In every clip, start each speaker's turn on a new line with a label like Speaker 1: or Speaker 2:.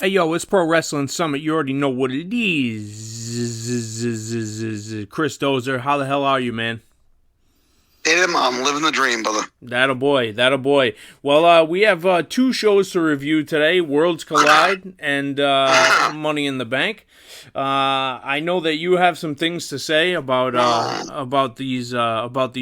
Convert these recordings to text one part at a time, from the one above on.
Speaker 1: Hey, yo, it's Pro Wrestling Summit. You already know what it is. Chris Dozer, how the hell are you, man?
Speaker 2: Adam, I'm living the dream, brother.
Speaker 1: That a boy, that a boy. Well, we have two shows to review today: Worlds Collide and Money in the Bank. I know that you have some things to say about these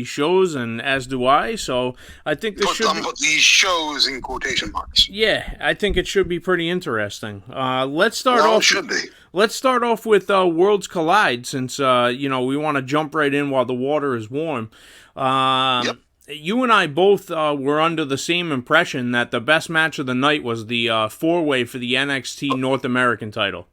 Speaker 1: shows, and as do I. So I think this should
Speaker 2: put these shows in quotation marks.
Speaker 1: Yeah, I think it should be pretty interesting. Let's start
Speaker 2: Well,
Speaker 1: off.
Speaker 2: it should be.
Speaker 1: Let's start off with Worlds Collide, since we want to jump right in while the water is warm.
Speaker 2: Yep.
Speaker 1: You and I both were under the same impression that the best match of the night was the four-way for the NXT North American title.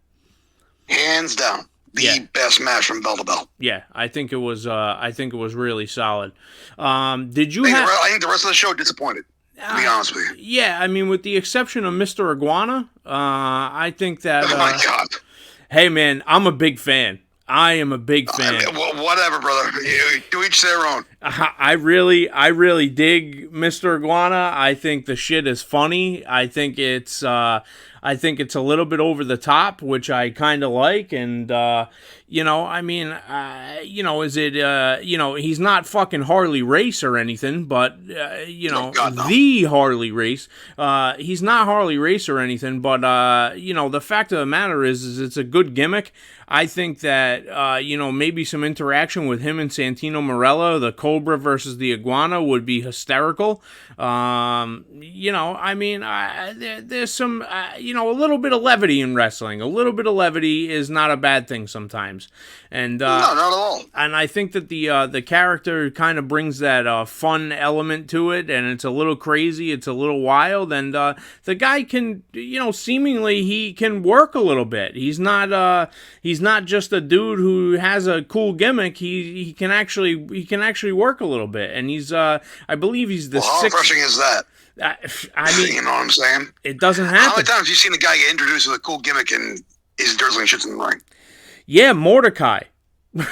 Speaker 2: Hands down, the best match from bell to bell.
Speaker 1: Yeah, I think it was. I think it was really solid. Did you
Speaker 2: I think the rest of the show disappointed. To be honest with you.
Speaker 1: Yeah, I mean, with the exception of Mr. Iguana, I think that.
Speaker 2: Oh my God.
Speaker 1: Hey, man, I'm a big fan. I am a big fan.
Speaker 2: Well, whatever, brother. To each their own.
Speaker 1: I really dig Mr. Iguana. I think the shit is funny. I think it's a little bit over the top, which I kind of like. And he's not fucking Harley Race or anything, but
Speaker 2: Oh, God, no.
Speaker 1: the Harley Race. He's not Harley Race or anything, but the fact of the matter is it's a good gimmick. I think that, maybe some interaction with him and Santino Marella, the Cobra versus the Iguana, would be hysterical. There's some, a little bit of levity in wrestling. A little bit of levity is not a bad thing sometimes. And
Speaker 2: No, not at all.
Speaker 1: And I think that the character kind of brings that fun element to it, and it's a little crazy, it's a little wild, and the guy can, seemingly he can work a little bit. He's not just a dude who has a cool gimmick. He can actually work a little bit, and he's I believe he's the
Speaker 2: How
Speaker 1: sixth.
Speaker 2: refreshing is that?
Speaker 1: I mean,
Speaker 2: You know what I'm saying?
Speaker 1: it doesn't
Speaker 2: How
Speaker 1: happen.
Speaker 2: many times have you seen a guy get introduced with a cool gimmick and he's drizzling shits in the ring?
Speaker 1: Yeah, Mordecai. There's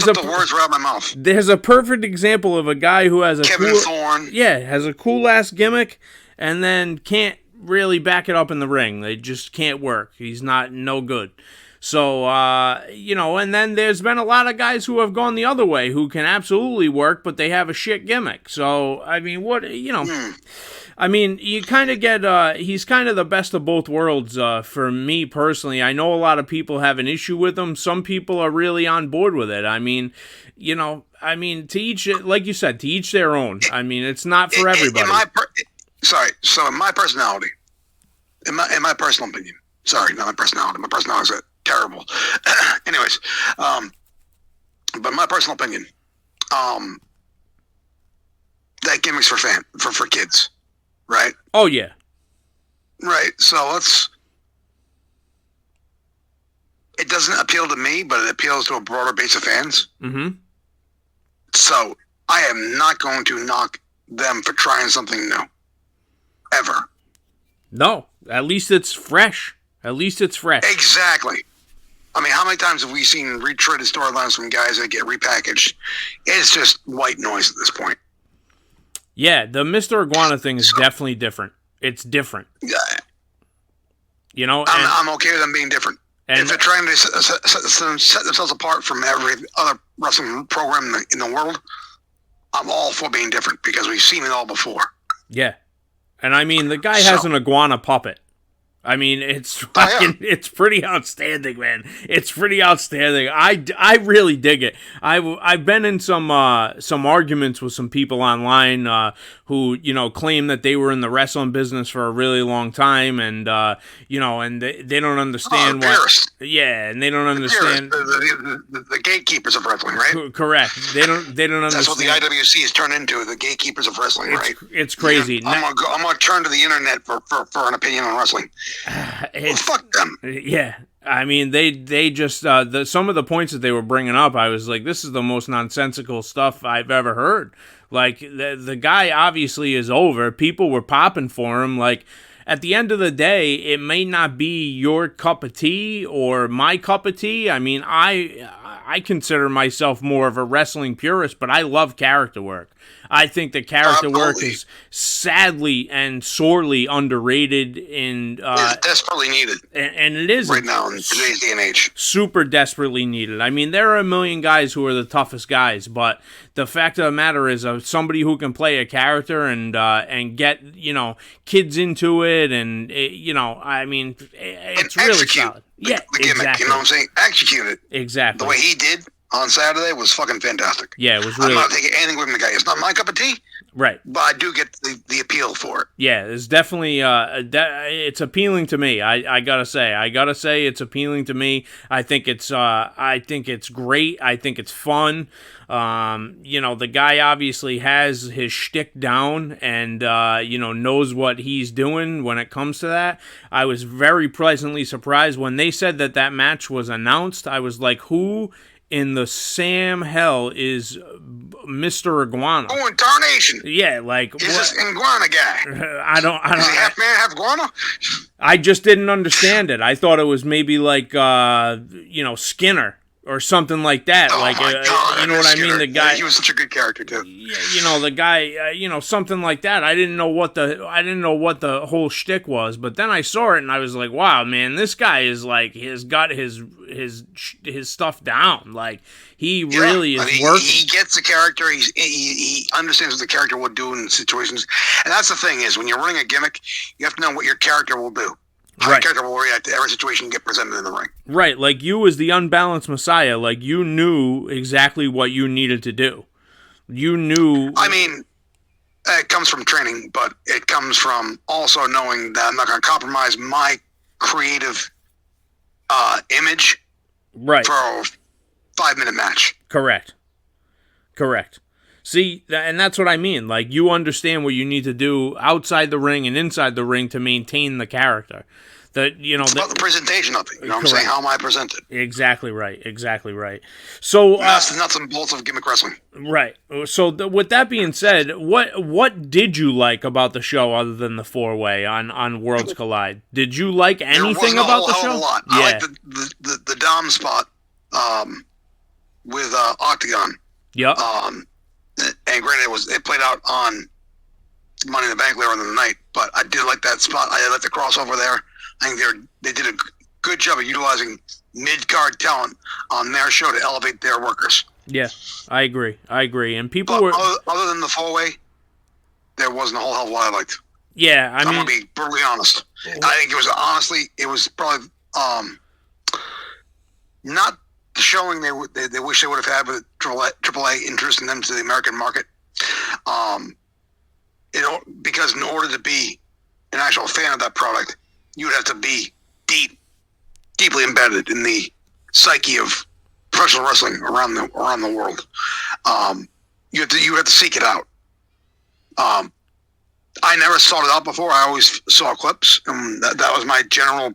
Speaker 2: Took the words right out of my mouth.
Speaker 1: There's a perfect example of a guy who has a
Speaker 2: Kevin Thorne.
Speaker 1: has a cool ass gimmick, and then can't really back it up in the ring. They just can't work. He's no good. So, and then there's been a lot of guys who have gone the other way who can absolutely work, but they have a shit gimmick. So, I mean, I mean, you kind of get, he's kind of the best of both worlds for me personally. I know a lot of people have an issue with him. Some people are really on board with it. I mean, to each, like you said, to each their own. I mean, it's not for everybody.
Speaker 2: In my personality, in my personal opinion, sorry, not my personality. My personality is terrible. Anyways, but my personal opinion, that gimmick's for kids, right?
Speaker 1: Oh, yeah.
Speaker 2: Right. So it doesn't appeal to me, but it appeals to a broader base of fans.
Speaker 1: Mm-hmm.
Speaker 2: So I am not going to knock them for trying something new. Ever.
Speaker 1: No, at least it's fresh.
Speaker 2: Exactly. I mean, how many times have we seen retreaded storylines from guys that get repackaged? It's just white noise at this point.
Speaker 1: Yeah, the Mr. Iguana thing is definitely different. It's different.
Speaker 2: Yeah.
Speaker 1: And
Speaker 2: I'm okay with them being different. If they're trying to set themselves apart from every other wrestling program in the world, I'm all for being different because we've seen it all before.
Speaker 1: Yeah. And I mean, the guy has an iguana puppet. I mean, it's it's pretty outstanding, man. It's pretty outstanding. I really dig it. I've been in some arguments with some people online who claim that they were in the wrestling business for a really long time, and and they don't understand why. Yeah, and they don't understand
Speaker 2: the gatekeepers of wrestling, right?
Speaker 1: Correct. They don't understand.
Speaker 2: That's what the IWC has turned into, the gatekeepers of wrestling, right?
Speaker 1: It's crazy.
Speaker 2: I'm gonna turn to the internet for an opinion on wrestling. Fuck them.
Speaker 1: Yeah. I mean, they just some of the points that they were bringing up, I was like, this is the most nonsensical stuff I've ever heard. Like, the guy obviously is over. People were popping for him. Like, at the end of the day, it may not be your cup of tea or my cup of tea. I mean, I consider myself more of a wrestling purist, but I love character work. I think the character work is sadly and sorely underrated
Speaker 2: it's desperately needed.
Speaker 1: And it is
Speaker 2: right now in today's day and age.
Speaker 1: Super desperately needed. I mean, there are a million guys who are the toughest guys, but the fact of the matter is, somebody who can play a character and get kids into it, and I mean, it's really solid.
Speaker 2: The gimmick,
Speaker 1: exactly.
Speaker 2: You know what I'm saying? Execute it
Speaker 1: exactly.
Speaker 2: The way he did on Saturday was fucking fantastic.
Speaker 1: Yeah, it was really.
Speaker 2: I'm not taking anything away from the guy. It's not my cup of tea.
Speaker 1: Right.
Speaker 2: But I do get the appeal for it.
Speaker 1: Yeah, it's definitely it's appealing to me. I gotta say it's appealing to me. I think it's great. I think it's fun. The guy obviously has his shtick down and knows what he's doing when it comes to that. I was very pleasantly surprised when they said that match was announced. I was like, who in the Sam hell is Mr. Iguana?
Speaker 2: Oh, in tarnation.
Speaker 1: Yeah, like
Speaker 2: is this Iguana guy?
Speaker 1: I don't.
Speaker 2: Is he half man, half iguana?
Speaker 1: I just didn't understand it. I thought it was maybe like Skinner or something like that.
Speaker 2: Oh
Speaker 1: like
Speaker 2: my God,
Speaker 1: you know what I mean? The guy.
Speaker 2: He was such a good character too.
Speaker 1: Yeah, the guy. Something like that. I didn't know what the whole shtick was, but then I saw it and I was like, wow, man, this guy is like has got his stuff down. Like he really is working.
Speaker 2: He gets the character. He understands what the character will do in situations, and that's the thing is when you're running a gimmick, you have to know what your character will do. How your character will react to every situation you get presented in the ring.
Speaker 1: Right, like you as the unbalanced Messiah, like you knew exactly what you needed to do. You knew.
Speaker 2: I mean, it comes from training, but it comes from also knowing that I'm not going to compromise my creative image
Speaker 1: right.
Speaker 2: for a 5-minute match.
Speaker 1: Correct. See, and that's what I mean. Like, you understand what you need to do outside the ring and inside the ring to maintain the character.
Speaker 2: It's about the presentation of it. You know what I'm saying? How am I presented?
Speaker 1: Exactly right. So
Speaker 2: that's the nuts and bolts of gimmick wrestling.
Speaker 1: Right. So with that being said, what did you like about the show other than the 4-way on Worlds Collide? Did you like anything about the show?
Speaker 2: A lot.
Speaker 1: Yeah.
Speaker 2: I like the Dom spot with Octagon.
Speaker 1: Yep.
Speaker 2: And granted, it played out on Money in the Bank later on in the night, but I did like that spot. I like the crossover there. I think they did a good job of utilizing mid-card talent on their show to elevate their workers.
Speaker 1: Yeah, I agree. And people were
Speaker 2: other than the 4-way, there wasn't a whole hell of a lot I liked.
Speaker 1: Yeah, I'm
Speaker 2: gonna be brutally honest. I think it was probably not the showing they wish they would have had with AAA introducing them to the American market. Because in order to be an actual fan of that product, you would have to be deeply embedded in the psyche of professional wrestling around the world. You have to seek it out. I never sought it out before. I always saw clips, and that was my general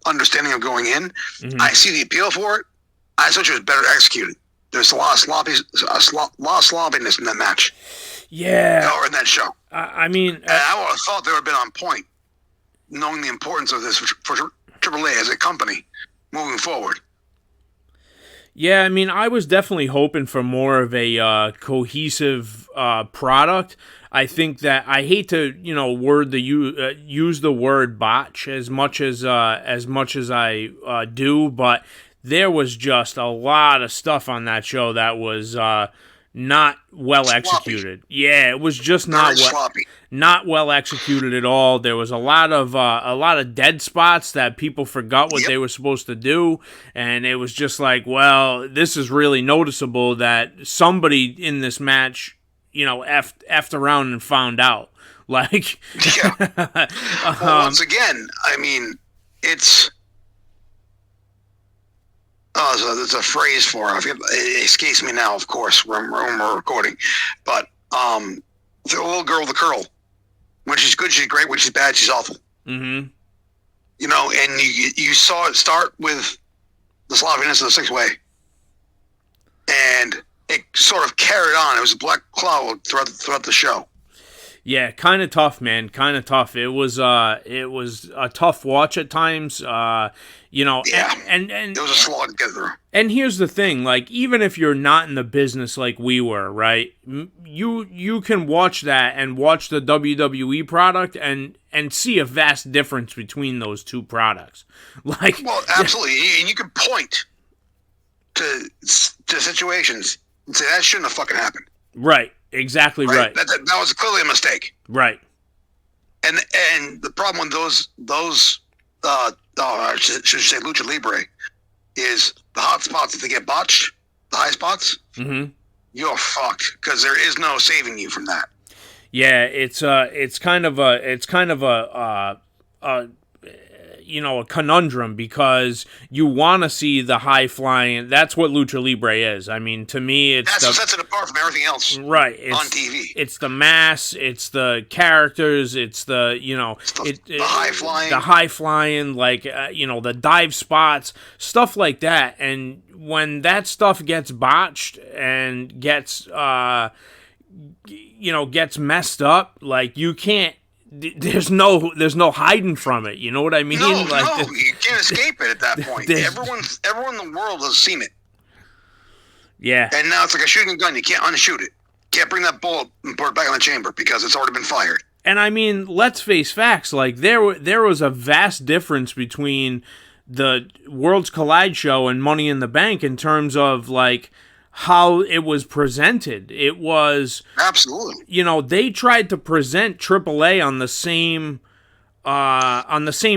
Speaker 2: understanding of going in. Mm-hmm. I see the appeal for it. I thought it was better executed. There's a lot of sloppiness in that match.
Speaker 1: Yeah.
Speaker 2: Or in that show.
Speaker 1: I mean...
Speaker 2: and I would have thought they would have been on point, knowing the importance of this for AAA as a company moving forward.
Speaker 1: Yeah, I mean, I was definitely hoping for more of a cohesive product. I think that I hate to, use the word botch as much as I do, but there was just a lot of stuff on that show that was not well executed. Yeah, it was just not well executed at all. There was a lot of dead spots that people forgot what they were supposed to do, and it was just like, well, this is really noticeable that somebody in this match, effed around and found out. Like,
Speaker 2: yeah. Well, once again, I mean, it's. Oh, there's a phrase for it. I forget, it escapes me now, of course, when we're recording. But the little girl with the curl. When she's good, she's great. When she's bad, she's awful.
Speaker 1: Mm-hmm.
Speaker 2: And you saw it start with the sloppiness of the 6-way. And it sort of carried on. It was a black cloud throughout the show.
Speaker 1: Yeah, kind of tough, man. Kind of tough. It was a tough watch at times. You know,
Speaker 2: Yeah,
Speaker 1: and
Speaker 2: it was a slog to get through.
Speaker 1: and here's the thing, like even if you're not in the business like we were, right? You can watch that and watch the WWE product and see a vast difference between those two products. Like,
Speaker 2: Well, absolutely, and you can point to situations and say that shouldn't have fucking happened.
Speaker 1: right, exactly right.
Speaker 2: That was clearly a mistake.
Speaker 1: Right.
Speaker 2: And the problem with those I should say Lucha Libre is the hot spots. If they get botched, the high spots, you're fucked because there is no saving you from that.
Speaker 1: Yeah, it's kind of a you know, a conundrum because you want to see the high flying. That's what Lucha Libre is. I mean, to me, it's
Speaker 2: what sets it apart from everything else.
Speaker 1: Right,
Speaker 2: on TV.
Speaker 1: It's the mass. It's the characters. It's the
Speaker 2: the high flying.
Speaker 1: The high flying, like you know, the dive spots, stuff like that. And when that stuff gets botched and gets gets messed up, like you can't. There's no hiding from it. You know what I mean?
Speaker 2: No,
Speaker 1: like,
Speaker 2: you can't escape it at that point. Everyone in the world has seen it.
Speaker 1: Yeah.
Speaker 2: And now it's like a shooting gun. You can't unshoot it. Can't bring that bullet and put it back in the chamber because it's already been fired.
Speaker 1: And I mean, let's face facts. Like there was a vast difference between the Worlds Collide show and Money in the Bank in terms of like how it was presented. It was
Speaker 2: absolutely.
Speaker 1: You know, they tried to present AAA on the same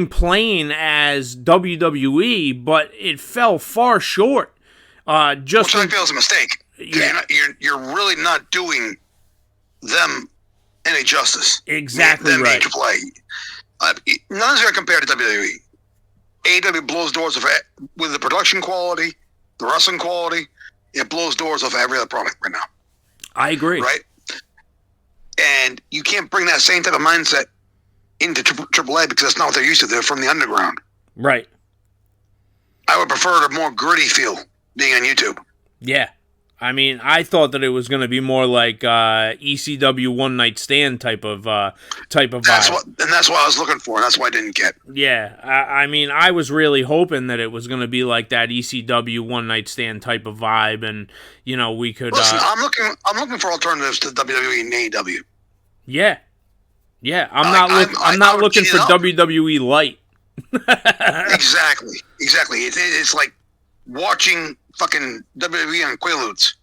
Speaker 1: plane as WWE, but it fell far short.
Speaker 2: Which I feel is a mistake.
Speaker 1: Yeah.
Speaker 2: You're really not doing them any justice.
Speaker 1: Exactly right.
Speaker 2: AAA. None is going to compare to WWE. AEW blows doors with the production quality, the wrestling quality. It blows doors off every other product right now.
Speaker 1: I agree.
Speaker 2: Right? And you can't bring that same type of mindset into AAA because that's not what they're used to. They're from the underground.
Speaker 1: Right.
Speaker 2: I would prefer a more gritty feel being on YouTube.
Speaker 1: Yeah. I mean, I thought that it was going to be more like ECW One Night Stand type of vibe.
Speaker 2: That's what I was looking for, and that's why I didn't get.
Speaker 1: Yeah, I mean, I was really hoping that it was going to be like that ECW One Night Stand type of vibe, and you know, we could.
Speaker 2: Listen, I'm looking for alternatives to WWE and AEW.
Speaker 1: Yeah, yeah, I'm not looking for WWE Light.
Speaker 2: Exactly. It's like watching fucking WWE on Quaaludes.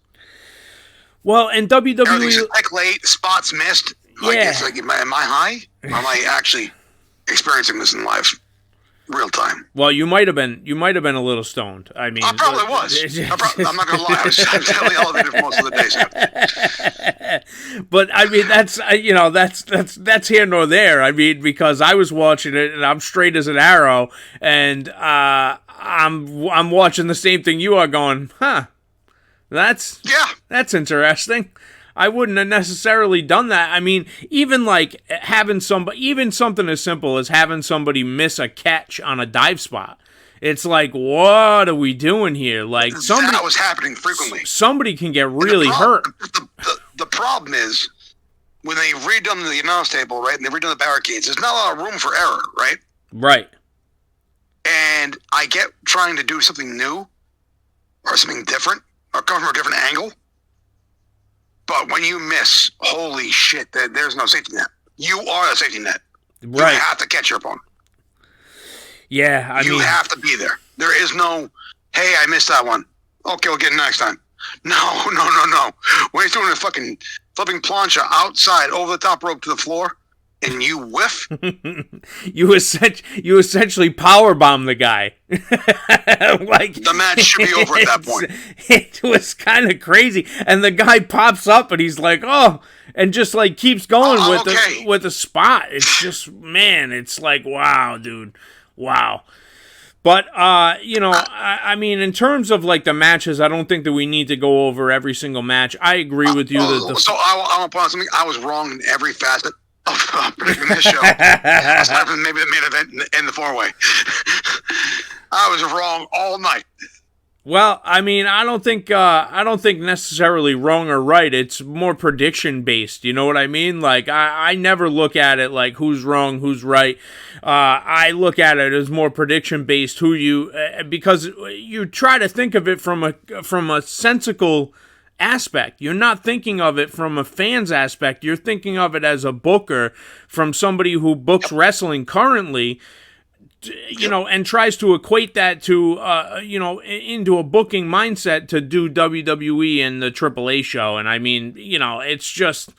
Speaker 1: Well, and WWE
Speaker 2: everything's like late, spots missed. Like,
Speaker 1: yeah.
Speaker 2: It's like, am I high? Or am I actually experiencing this in live, real time?
Speaker 1: Well, you might have been a little stoned. I mean,
Speaker 2: I probably was. I'm not gonna lie. I was heavily elevated for most of the day.
Speaker 1: But I mean, that's here nor there. I mean, because I was watching it and I'm straight as an arrow, and I'm watching the same thing you are, going, huh? That's interesting. I wouldn't have necessarily done that. I mean, even like even something as simple as having somebody miss a catch on a dive spot. It's like, what are we doing here? Like
Speaker 2: that was happening frequently.
Speaker 1: Somebody can get really hurt.
Speaker 2: The problem is when they redone the announce table, right, and they redone the barricades. There's not a lot of room for error, right?
Speaker 1: Right.
Speaker 2: And I get trying to do something new or something different or come from a different angle. But when you miss, holy shit, there's no safety net. You are the safety net.
Speaker 1: Right.
Speaker 2: You have to catch your opponent.
Speaker 1: Yeah,
Speaker 2: you have to be there. There is no, hey, I missed that one. Okay, we'll get it next time. No. When he's doing a fucking flipping plancha outside over the top rope to the floor, and you whiff,
Speaker 1: you essentially powerbomb the guy. Like
Speaker 2: the match should be over at that point.
Speaker 1: It was kind of crazy, and the guy pops up, and he's like, "Oh," and just like keeps going with the spot. It's just, man, it's like, wow, dude, wow. But I mean, in terms of like the matches, I don't think that we need to go over every single match. I agree with you.
Speaker 2: So I want to point out something. I was wrong in every facet of predicting this show. Aside from maybe the main event and the 4-way. I was wrong all night.
Speaker 1: Well, I mean, I don't think necessarily wrong or right. It's more prediction based. You know what I mean? Like I never look at it like who's wrong, who's right. I look at it as more prediction based. Who you because you try to think of it from a sensical aspect. You're not thinking of it from a fan's aspect. You're thinking of it as a booker, from somebody who books wrestling currently, you know, and tries to equate that to, you know, into a booking mindset to do WWE and the AAA show. And I mean, you know, it's just.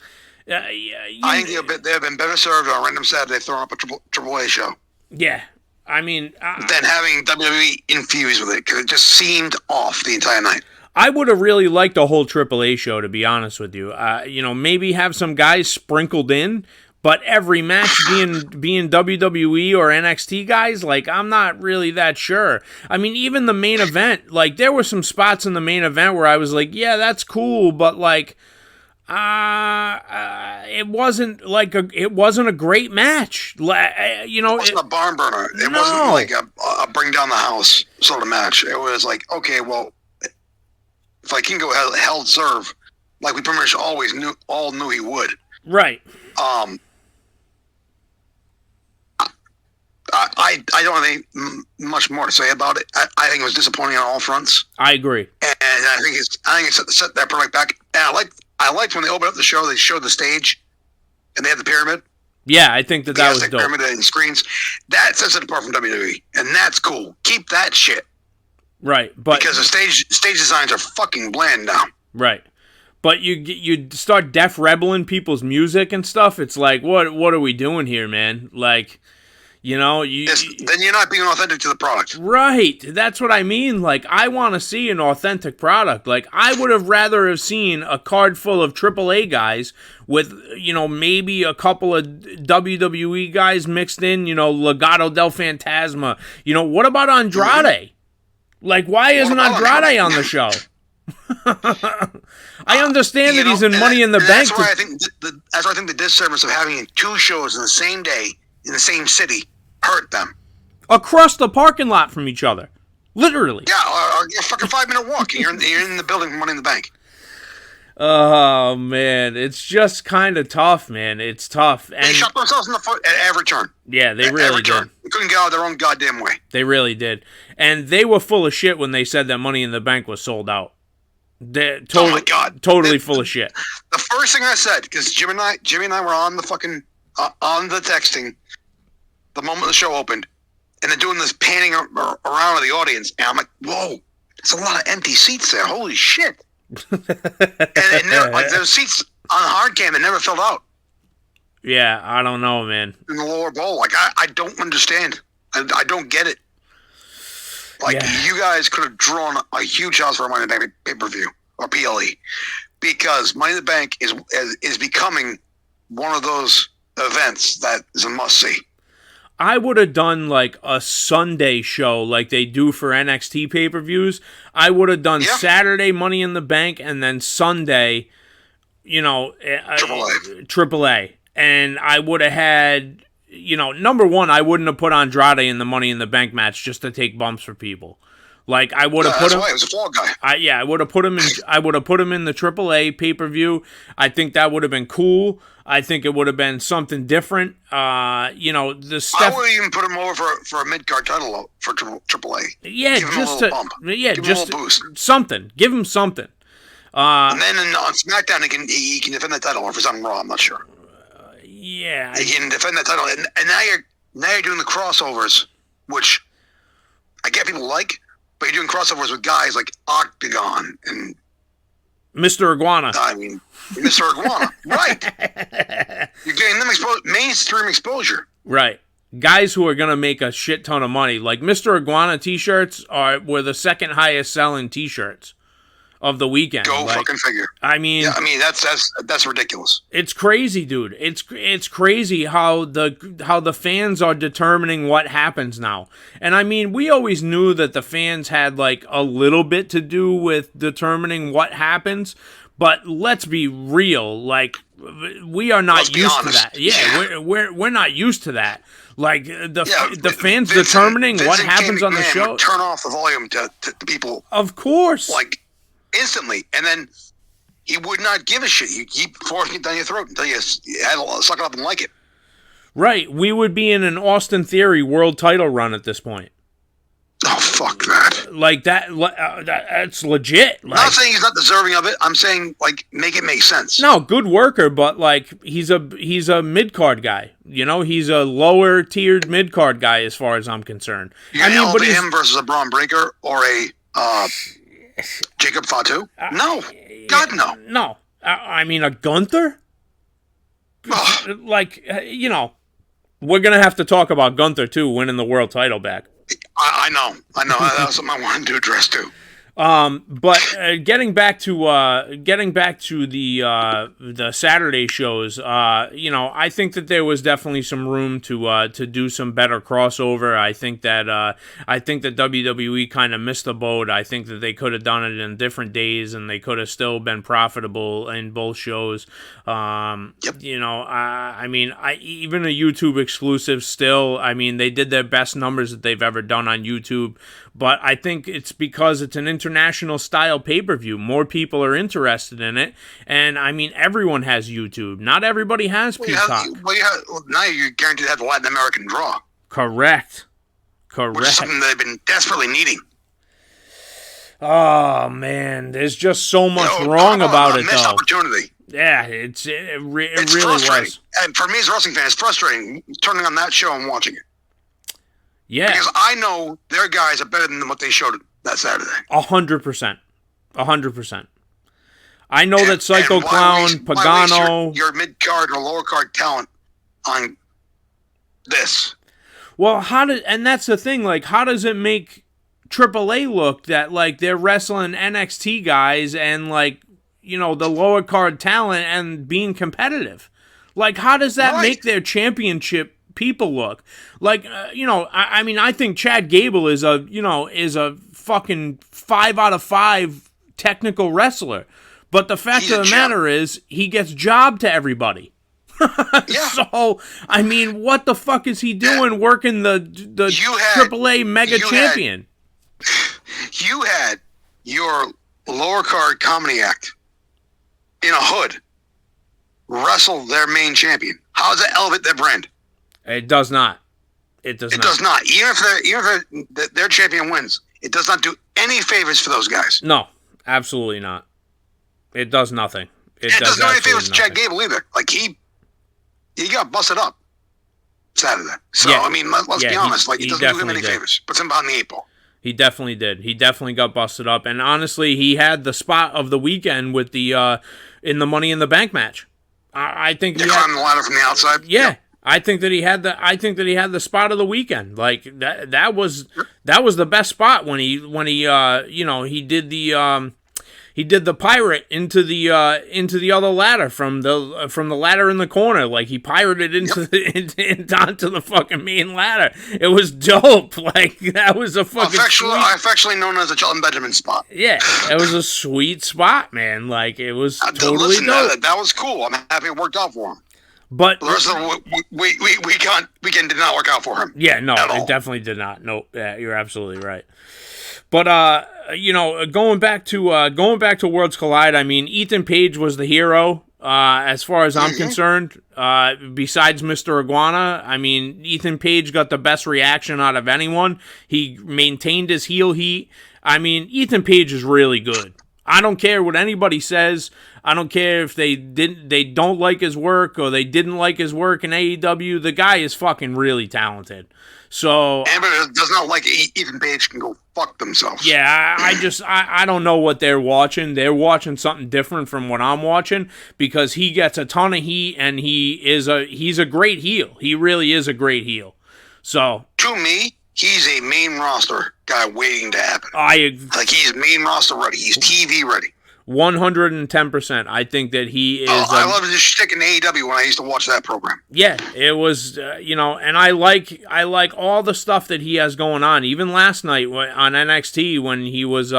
Speaker 2: I think they've been better served on a random Saturday throwing up a AAA show.
Speaker 1: Yeah. I mean.
Speaker 2: Than having WWE infused with it, because it just seemed off the entire night.
Speaker 1: I would have really liked a whole AAA show, to be honest with you. You know, maybe have some guys sprinkled in. But every match being WWE or NXT guys, like, I'm not really that sure. I mean, even the main event, like, there were some spots in the main event where I was like, yeah, that's cool, but like, it wasn't a great match. You know,
Speaker 2: it wasn't a barn burner. It wasn't like a bring down the house sort of match. It was like, okay, well, if Vikingo held serve, like we pretty much all knew he would.
Speaker 1: Right.
Speaker 2: I don't have any much more to say about it. I think it was disappointing on all fronts.
Speaker 1: I agree,
Speaker 2: and I think it set that right back. And I liked when they opened up the show. They showed the stage, and they had the pyramid.
Speaker 1: Yeah, I think that was dope.
Speaker 2: Pyramid and screens that sets it apart from WWE, and that's cool. Keep that shit.
Speaker 1: Right, but
Speaker 2: because the stage designs are fucking bland now.
Speaker 1: Right. But you start def rebelling people's music and stuff. It's like, what are we doing here, man? Like, you know,
Speaker 2: then you're not being authentic to the product.
Speaker 1: Right. That's what I mean. Like, I want to see an authentic product. Like, I would have rather have seen a card full of AAA guys with, you know, maybe a couple of WWE guys mixed in, you know, Legado del Fantasma. You know, what about Andrade? Mm-hmm. Like, why isn't Andrade on the show? I understand that he's in Money in the Bank.
Speaker 2: That's why I think the disservice of having 2 shows in the same day in the same city hurt them.
Speaker 1: Across the parking lot from each other, literally.
Speaker 2: Yeah, or a fucking 5-minute walk. You're in the building for Money in the Bank.
Speaker 1: Oh man, it's just kind of tough, man. It's tough. And
Speaker 2: they shot themselves in the foot at every turn.
Speaker 1: Yeah, they really did.
Speaker 2: They couldn't get out of their own goddamn way.
Speaker 1: They really did, and they were full of shit when they said that Money in the Bank was sold out.
Speaker 2: Oh my god,
Speaker 1: totally full of shit.
Speaker 2: The first thing I said, because Jimmy and I were on the fucking on the texting the moment the show opened, and they're doing this panning around of the audience, and I'm like, whoa, there's a lot of empty seats there. Holy shit! and like those seats on hard cam, it never filled out.
Speaker 1: Yeah, I don't know, man.
Speaker 2: In the lower bowl, like I don't understand. I don't get it. Like, you guys could have drawn a huge house for a Money in the Bank pay-per-view or PLE, because Money in the Bank is becoming one of those events that is a must-see.
Speaker 1: I would have done like a Sunday show like they do for NXT pay-per-views. I would have done Saturday Money in the Bank and then Sunday, you know, AAA. And I would have had, you know, number one, I wouldn't have put Andrade in the Money in the Bank match just to take bumps for people. Like, I would have put him.
Speaker 2: That's why he was a fall guy.
Speaker 1: I would have put him in. I would have put him in the AAA pay-per-view. I think that would have been cool. I think it would have been something different. You know, the stuff.
Speaker 2: I would even put him over for a mid-card title for AAA.
Speaker 1: Yeah,
Speaker 2: give him
Speaker 1: just
Speaker 2: a little bump.
Speaker 1: Yeah,
Speaker 2: give
Speaker 1: just
Speaker 2: him a little boost.
Speaker 1: Something. Give him something.
Speaker 2: And then on SmackDown, he can defend the title, or if it's on Raw, I'm not sure.
Speaker 1: Yeah,
Speaker 2: he can defend the title, and now you're doing the crossovers, which I get people like. But you're doing crossovers with guys like Octagon and
Speaker 1: Mr. Iguana.
Speaker 2: I mean, Mr. Iguana, right? You're getting them mainstream exposure,
Speaker 1: right? Guys who are gonna make a shit ton of money. Like Mr. Iguana T-shirts were the second highest selling T-shirts of the weekend.
Speaker 2: Go fucking figure.
Speaker 1: I mean,
Speaker 2: that's ridiculous.
Speaker 1: It's crazy, dude. It's crazy how the fans are determining what happens now. And I mean, we always knew that the fans had like a little bit to do with determining what happens, but let's be real, like we are not used to that. Yeah, we're not used to that. Like the fans
Speaker 2: Vincent,
Speaker 1: determining what
Speaker 2: Vincent
Speaker 1: happens
Speaker 2: K.
Speaker 1: on the
Speaker 2: McMahon
Speaker 1: show.
Speaker 2: would turn off the volume to people,
Speaker 1: Of course.
Speaker 2: like instantly, and then he would not give a shit. You keep forcing it down your throat until you had to suck it up and like it.
Speaker 1: Right. We would be in an Austin Theory world title run at this point.
Speaker 2: Oh, fuck that.
Speaker 1: Like that's legit.
Speaker 2: I'm
Speaker 1: Like,
Speaker 2: not saying he's not deserving of it. I'm saying, like, make it make sense.
Speaker 1: no, good worker, but like he's a mid card guy. You know, he's a lower tiered mid card guy as far as I'm concerned.
Speaker 2: You elevate him versus a Braun Breaker or a Jacob Fatu? No. God, no.
Speaker 1: No. I mean, a Gunther? Like, you know, we're going to have to talk about Gunther, too, winning the world title back.
Speaker 2: I know. That was something I wanted to address, too.
Speaker 1: But getting back to the Saturday shows, you know, I think that there was definitely some room to do some better crossover. I think that WWE kind of missed the boat. I think that they could have done it in different days, and they could have still been profitable in both shows.
Speaker 2: Yep.
Speaker 1: You know, I mean, even a YouTube exclusive still. I mean, they did their best numbers that they've ever done on YouTube. But I think it's because it's an international style pay-per-view. More people are interested in it. And, I mean, everyone has YouTube. Not everybody has Peacock.
Speaker 2: Now you're guaranteed to have the Latin American draw.
Speaker 1: Correct.
Speaker 2: Which is something they've been desperately needing.
Speaker 1: Oh, man. There's just so much wrong about it,
Speaker 2: missed
Speaker 1: though.
Speaker 2: Opportunity.
Speaker 1: Yeah, it
Speaker 2: It's
Speaker 1: really
Speaker 2: frustrating.
Speaker 1: was.
Speaker 2: And for me as a wrestling fan, it's frustrating turning on that show and watching it.
Speaker 1: Yeah.
Speaker 2: Because I know their guys are better than what they showed that Saturday.
Speaker 1: 100%. 100%. I know that Psycho Clown, Pagano...
Speaker 2: your mid-card or lower-card talent on this.
Speaker 1: Well, and that's the thing, like, how does it make AAA look that, like, they're wrestling NXT guys and, like, you know, the lower card talent and being competitive? Like, how does that make their championship people look? Like, you know, I mean, I think Chad Gable is a fucking 5 out of 5 technical wrestler. But the fact of the matter is, he gets jobbed to everybody.
Speaker 2: Yeah.
Speaker 1: So, I mean, what the fuck is he doing working the AAA mega champion?
Speaker 2: You had your lower card comedy act in a hood wrestle their main champion. How does that elevate their brand?
Speaker 1: It does not. It does not.
Speaker 2: Even if their champion wins, it does not do any favors for those guys.
Speaker 1: No, absolutely not. It does nothing.
Speaker 2: It doesn't do any favors to Chad Gable either. Like, he got busted up Saturday. So, yeah. I mean, let's be honest. Like, it doesn't do him any favors. Puts him behind the 8 ball.
Speaker 1: He definitely did. He definitely got busted up. And honestly, he had the spot of the weekend with the in the Money in the Bank match. I think he
Speaker 2: climbed the ladder from the outside.
Speaker 1: Yeah. Yep. I think that he had the spot of the weekend. Like that was the best spot when he did the pirate into the other ladder from the ladder in the corner. Like, he pirated onto the fucking main ladder. It was dope. Like, that was a fucking
Speaker 2: affectionately known as the Shelton Benjamin spot.
Speaker 1: Yeah, it was a sweet spot, man. Like, it was totally dope.
Speaker 2: That was cool. I'm happy it worked out for him.
Speaker 1: But
Speaker 2: the rest of the weekend did not work out for him.
Speaker 1: Yeah, no, it definitely did not. No, yeah, you're absolutely right. But going back to Worlds Collide, I mean, Ethan Page was the hero as far as I'm concerned. Besides Mr. Iguana, I mean, Ethan Page got the best reaction out of anyone. He maintained his heel heat. I mean, Ethan Page is really good. I don't care what anybody says. I don't care if they don't like his work or they didn't like his work in AEW. The guy is fucking really talented. So
Speaker 2: anybody that does not like Ethan Page can go fuck themselves.
Speaker 1: Yeah, I don't know what they're watching. They're watching something different from what I'm watching, because he gets a ton of heat and he's a great heel. He really is a great heel. So
Speaker 2: to me, he's a main roster guy waiting to happen.
Speaker 1: Like,
Speaker 2: he's main roster ready. He's TV ready.
Speaker 1: 110%. I think that he is.
Speaker 2: I love his shtick in AEW when I used to watch that program.
Speaker 1: Yeah, it was, and I like all the stuff that he has going on. Even last night on NXT when he was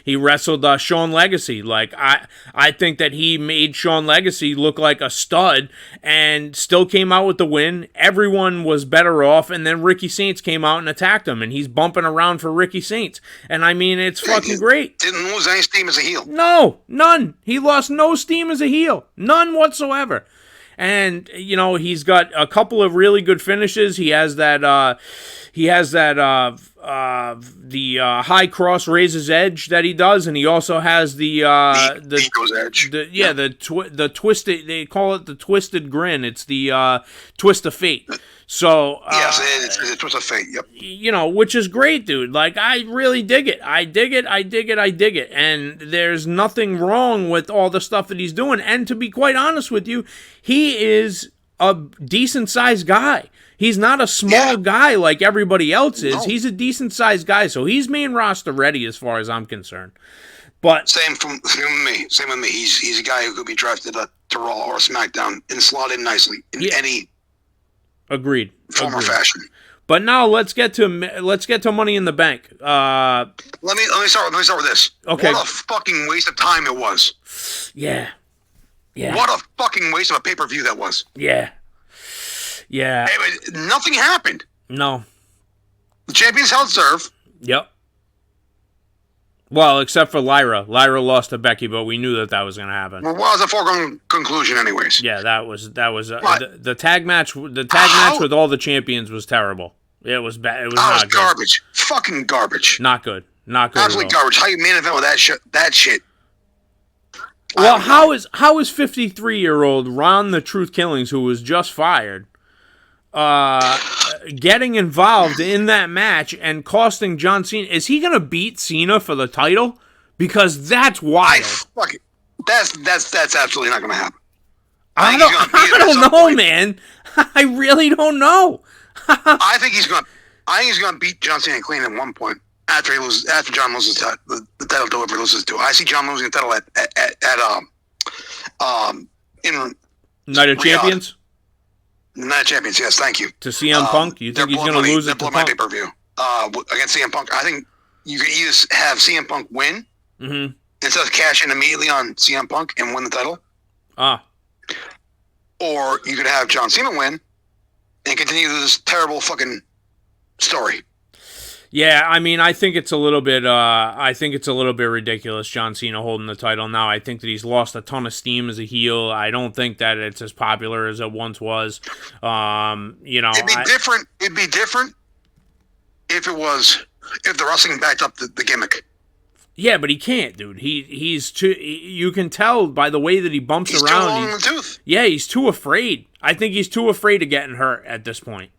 Speaker 1: he wrestled Sean Legacy. Like I think that he made Sean Legacy look like a stud and still came out with the win. Everyone was better off, and then Ricky Saints came out and attacked him, and he's bumping around for Ricky Saints. And I mean, it's fucking great.
Speaker 2: Didn't lose any steam as a heel.
Speaker 1: No, none. He lost no steam as a heel. None whatsoever. And, he's got a couple of really good finishes. He has that, the high cross raises edge that he does, and he also has the
Speaker 2: Ego's edge.
Speaker 1: The twisted, they call it the twisted grin. It's the twist of fate. So
Speaker 2: yes, it's a twist of fate. Yep.
Speaker 1: Which is great, dude. Like, I really dig it. I dig it. And there's nothing wrong with all the stuff that he's doing. And to be quite honest with you, he is a decent sized guy. He's not a small guy like everybody else is. No. He's a decent sized guy, so he's main roster ready as far as I'm concerned. But
Speaker 2: same with me. He's a guy who could be drafted to Raw or SmackDown and slot in nicely in any
Speaker 1: agreed
Speaker 2: form or fashion.
Speaker 1: But now let's get to Money in the Bank.
Speaker 2: Let me start with this.
Speaker 1: Okay.
Speaker 2: What a fucking waste of time it was.
Speaker 1: Yeah.
Speaker 2: What a fucking waste of a pay-per-view that was.
Speaker 1: Yeah.
Speaker 2: Nothing happened.
Speaker 1: No.
Speaker 2: The champions held serve.
Speaker 1: Yep. Well, except for Lyra. Lyra lost to Becky, but we knew that was going to happen.
Speaker 2: Well, what was a foregone conclusion, anyways?
Speaker 1: Yeah, that was the tag match. The tag match with all the champions was terrible. It was bad. It was not good.
Speaker 2: Garbage. Fucking garbage.
Speaker 1: Not good.
Speaker 2: Absolutely garbage. How you main event with that shit?
Speaker 1: Well, how is 53-year-old Ron the Truth Killings, who was just fired, getting involved in that match and costing John Cena? Is he gonna beat Cena for the title? Because that's wild.
Speaker 2: That's absolutely not gonna happen.
Speaker 1: I don't know, man. I really don't know.
Speaker 2: I think he's gonna beat John Cena clean at one point after John loses the title to whoever loses to. I see John losing the title in
Speaker 1: Night of Champions.
Speaker 2: Night of Champions, yes, thank you.
Speaker 1: To CM Punk? You think he's going to lose it to Punk?
Speaker 2: Pay-per-view against CM Punk. I think you can either have CM Punk win instead of cash in immediately on CM Punk and win the title. Or you could have John Cena win and continue this terrible fucking story.
Speaker 1: Yeah, I mean, I think it's a little bit ridiculous, John Cena holding the title now. I think that he's lost a ton of steam as a heel. I don't think that it's as popular as it once was. It'd
Speaker 2: be different. It'd be different if the wrestling backed up the gimmick.
Speaker 1: Yeah, but he can't, dude. He's too. You can tell by the way that he bumps around.
Speaker 2: He's too long in the tooth.
Speaker 1: Yeah, he's too afraid. I think he's too afraid of getting hurt at this point.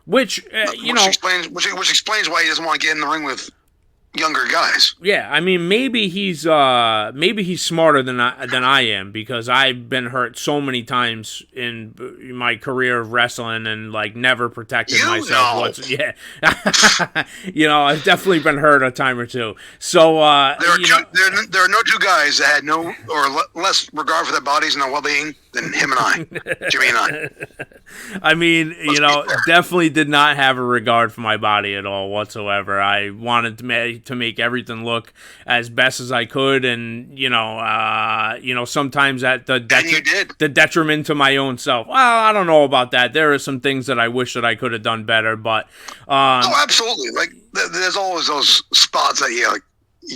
Speaker 1: Which
Speaker 2: explains why he doesn't want to get in the ring with younger guys.
Speaker 1: Yeah, I mean, maybe he's smarter than I am, because I've been hurt so many times in my career of wrestling and never protected myself.
Speaker 2: Yeah,
Speaker 1: I've definitely been hurt a time or two. So
Speaker 2: there are no two guys that had no or less regard for their bodies and their well-being than him and I, Jimmy and I.
Speaker 1: I mean, definitely did not have a regard for my body at all whatsoever. I wanted to make everything look as best as I could, and sometimes at the detriment to my own self. Well, I don't know about that. There are some things that I wish that I could have done better, but
Speaker 2: absolutely. There's always those spots that you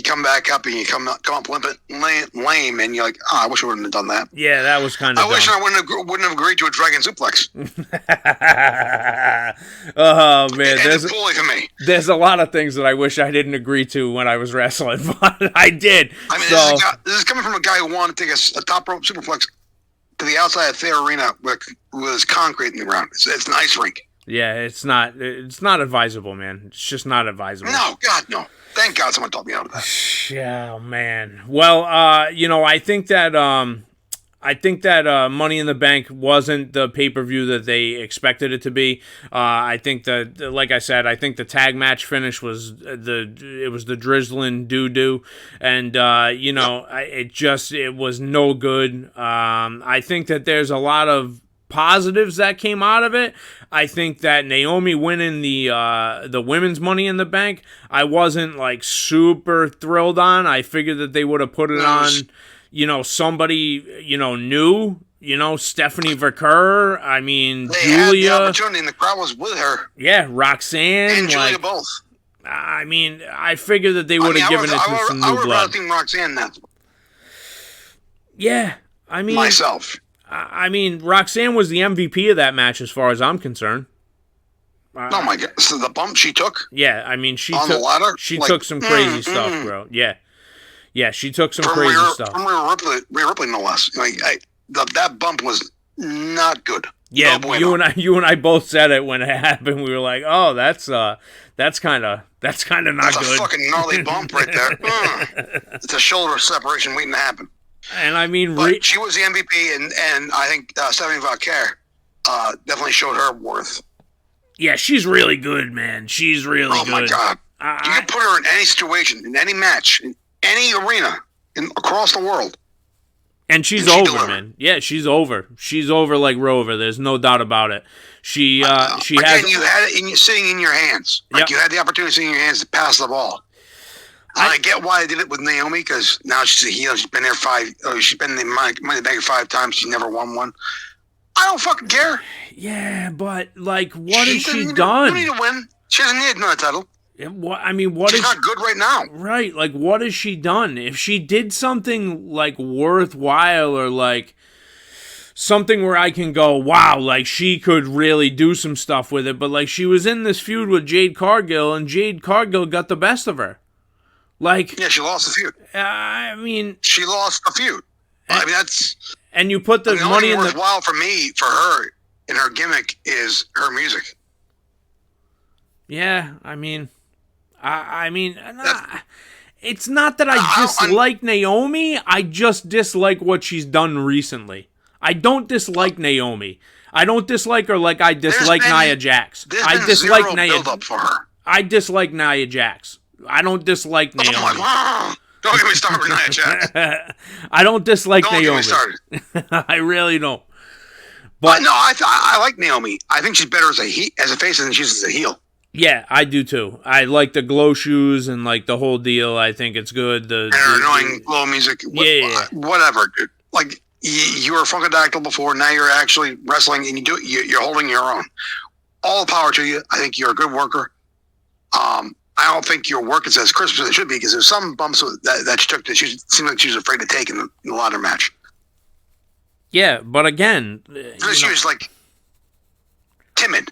Speaker 2: come back up and you come up lame, and you're like, I wish I wouldn't have done that.
Speaker 1: Yeah, that was kind of.
Speaker 2: I wish I wouldn't have agreed to a dragon suplex.
Speaker 1: Oh man,
Speaker 2: there's
Speaker 1: a lot of things that I wish I didn't agree to when I was wrestling, but I did.
Speaker 2: I mean, this is coming from a guy who wanted to take a top rope superplex to the outside of Thayer Arena with his concrete in the ground. It's an ice rink.
Speaker 1: Yeah, it's not advisable, man. It's just not advisable.
Speaker 2: No, God, no. Thank God someone talked me out of that.
Speaker 1: Yeah, man. Well, I think that I think that Money in the Bank wasn't the pay-per-view that they expected it to be. I think that, like I said, I think the tag match finish was the drizzling doo-doo, and it was no good. I think that there's a lot of positives that came out of it. I think that Naomi winning the women's Money in the Bank, I wasn't like super thrilled on. I figured that they would have put it on, somebody, new, Stephanie Verker. I mean,
Speaker 2: they
Speaker 1: Julia.
Speaker 2: had the opportunity, and the crowd was with her.
Speaker 1: Yeah, Roxanne.
Speaker 2: And Julia both.
Speaker 1: I mean, I figured that they would have given it to some new blood.
Speaker 2: I would have Roxanne now.
Speaker 1: Yeah, I mean...
Speaker 2: Myself.
Speaker 1: I mean, Roxanne was the MVP of that match as far as I'm concerned.
Speaker 2: Oh my God! So the bump she took?
Speaker 1: Yeah, I mean, she
Speaker 2: took
Speaker 1: some crazy stuff, bro. Yeah, she took some crazy stuff.
Speaker 2: From Rhea Ripley, no less. That bump was not good.
Speaker 1: Yeah, you and I both said it when it happened. We were like, "Oh, that's kind of not good."
Speaker 2: That's a fucking gnarly bump right there. It's a shoulder separation waiting to happen.
Speaker 1: And I mean,
Speaker 2: but she was the MVP, and I think Stephanie Verker definitely showed her worth.
Speaker 1: Yeah, she's really good, man. She's really good. Oh my
Speaker 2: God! You can put her in any situation, in any match, in any arena, across the world.
Speaker 1: And she's over, man. Yeah, she's over. She's over like Rover. There's no doubt about it. She has.
Speaker 2: You had it sitting in your hands. You had the opportunity sitting in your hands to pass the ball. I get why they did it with Naomi, because now she's a heel. She's been there she's been in the Money in the Bank 5 times. She never won one. I don't fucking care.
Speaker 1: Yeah, but like, what has she done?
Speaker 2: You need to win. She doesn't need another title.
Speaker 1: She's
Speaker 2: not good right now.
Speaker 1: Right, like, what has she done? If she did something like worthwhile, or like something where I can go, wow, like she could really do some stuff with it. But like, she was in this feud with Jade Cargill, and Jade Cargill got the best of her. Like,
Speaker 2: yeah, she lost the feud.
Speaker 1: I mean,
Speaker 2: she lost the feud. That's
Speaker 1: and you put the money in the
Speaker 2: worthwhile for her and her gimmick is her music.
Speaker 1: Yeah, I mean, it's not that I dislike Naomi. I just dislike what she's done recently. I don't dislike Naomi. I don't dislike her like I dislike Nia Jax.
Speaker 2: I dislike Nia. For her.
Speaker 1: I dislike Nia Jax. I don't dislike Naomi.
Speaker 2: Don't get me started with Nia Jax.
Speaker 1: I don't dislike Naomi.
Speaker 2: Don't get me started.
Speaker 1: I really don't. But
Speaker 2: no, I like Naomi. I think she's better as a face than she is as a heel.
Speaker 1: Yeah, I do too. I like the glow shoes and like the whole deal. I think it's good.
Speaker 2: And her annoying glow music. Whatever, dude. Like, you were a Funkadactyl before. Now you're actually wrestling, and you're holding your own. All the power to you. I think you're a good worker. I don't think your work is as crisp as it should be, because there's some bumps that she took that she seemed like she was afraid to take in the ladder match.
Speaker 1: Yeah, but again,
Speaker 2: she was like timid.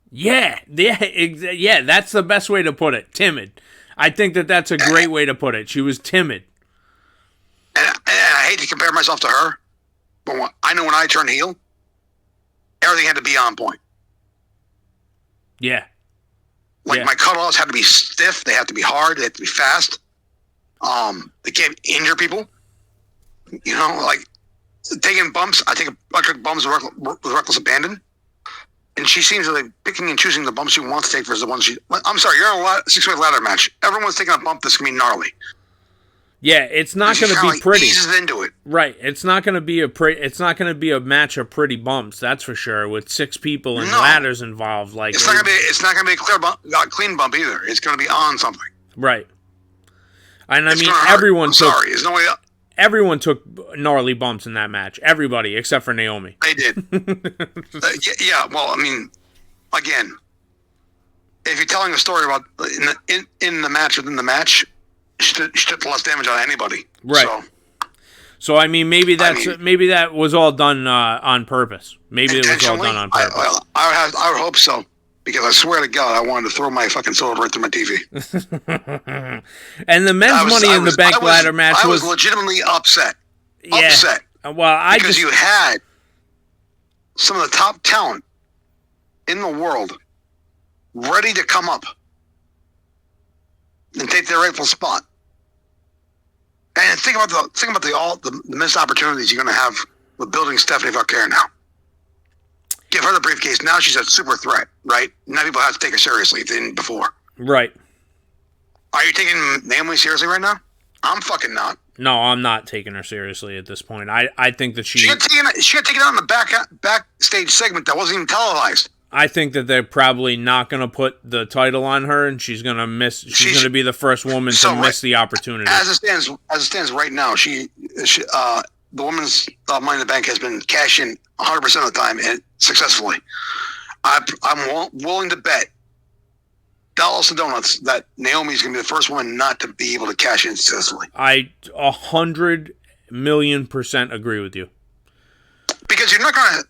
Speaker 1: Yeah, that's the best way to put it. Timid. I think that's a great way to put it. She was timid.
Speaker 2: And I hate to compare myself to her, but I know when I turned heel, everything had to be on point.
Speaker 1: Yeah.
Speaker 2: Like, my cutoffs had to be stiff. They had to be hard. They had to be fast. They can't injure people. Like, taking bumps. I take electric bumps with reckless abandon. And she seems to be picking and choosing the bumps she wants to take versus the ones she... I'm sorry, you're in a 6-way ladder match. Everyone's taking a bump that's going to be gnarly.
Speaker 1: Yeah, it's not going to be pretty.
Speaker 2: Eases into it.
Speaker 1: Right. It's not going to be a match of pretty bumps, that's for sure, with 6 people and ladders involved. Like,
Speaker 2: it's not going to be a clean bump either. It's going to be on something.
Speaker 1: Right. And I mean, everyone took...
Speaker 2: Sorry, there's no way up.
Speaker 1: Everyone took gnarly bumps in that match. Everybody, except for Naomi.
Speaker 2: They did. Well, I mean, again, if you're telling a story about in the match within the match, she took less damage on anybody.
Speaker 1: Right. So I mean, maybe that was all done on purpose. Maybe it was all done on purpose.
Speaker 2: I would hope so. Because I swear to God, I wanted to throw my fucking soda right through my TV.
Speaker 1: And the men's Money in the Bank ladder match was...
Speaker 2: I was legitimately upset.
Speaker 1: Yeah.
Speaker 2: Upset.
Speaker 1: Well,
Speaker 2: because you had some of the top talent in the world ready to come up and take their rightful spot. And think about the missed opportunities you're going to have with building Stephanie Valkyrie now. Give her the briefcase. Now she's a super threat, right? Now people have to take her seriously if they didn't before.
Speaker 1: Right.
Speaker 2: Are you taking Naomi seriously right now? I'm fucking not.
Speaker 1: No, I'm not taking her seriously at this point. I think that she
Speaker 2: got taken out in the backstage segment that wasn't even televised.
Speaker 1: I think that they're probably not going to put the title on her, and she's going to miss. She's going to be the first woman to miss the opportunity.
Speaker 2: As it stands right now, the women's Money in the Bank has been cashing 100% of the time and successfully. I'm willing to bet dollars to donuts that Naomi's going to be the first woman not to be able to cash in successfully.
Speaker 1: I 100,000,000% agree with you.
Speaker 2: Because you're not going to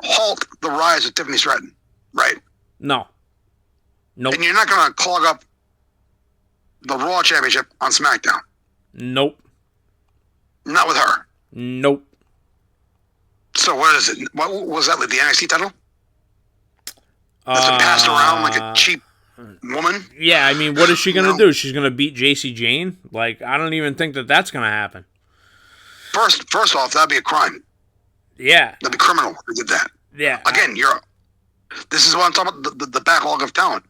Speaker 2: halt the rise of Tiffany Stratton, right?
Speaker 1: No. Nope.
Speaker 2: And you're not going to clog up the Raw Championship on SmackDown.
Speaker 1: Nope.
Speaker 2: Not with her.
Speaker 1: Nope.
Speaker 2: So what is it? What was that, like the NXT title? That's been passed around like a cheap woman?
Speaker 1: Yeah, I mean, what is she going to do? She's going to beat JC Jane? Like, I don't even think that that's going to happen.
Speaker 2: First off, that'd be a crime.
Speaker 1: Yeah.
Speaker 2: That'd be criminal if we did that.
Speaker 1: Yeah.
Speaker 2: Again, this is what I'm talking about, the backlog of talent.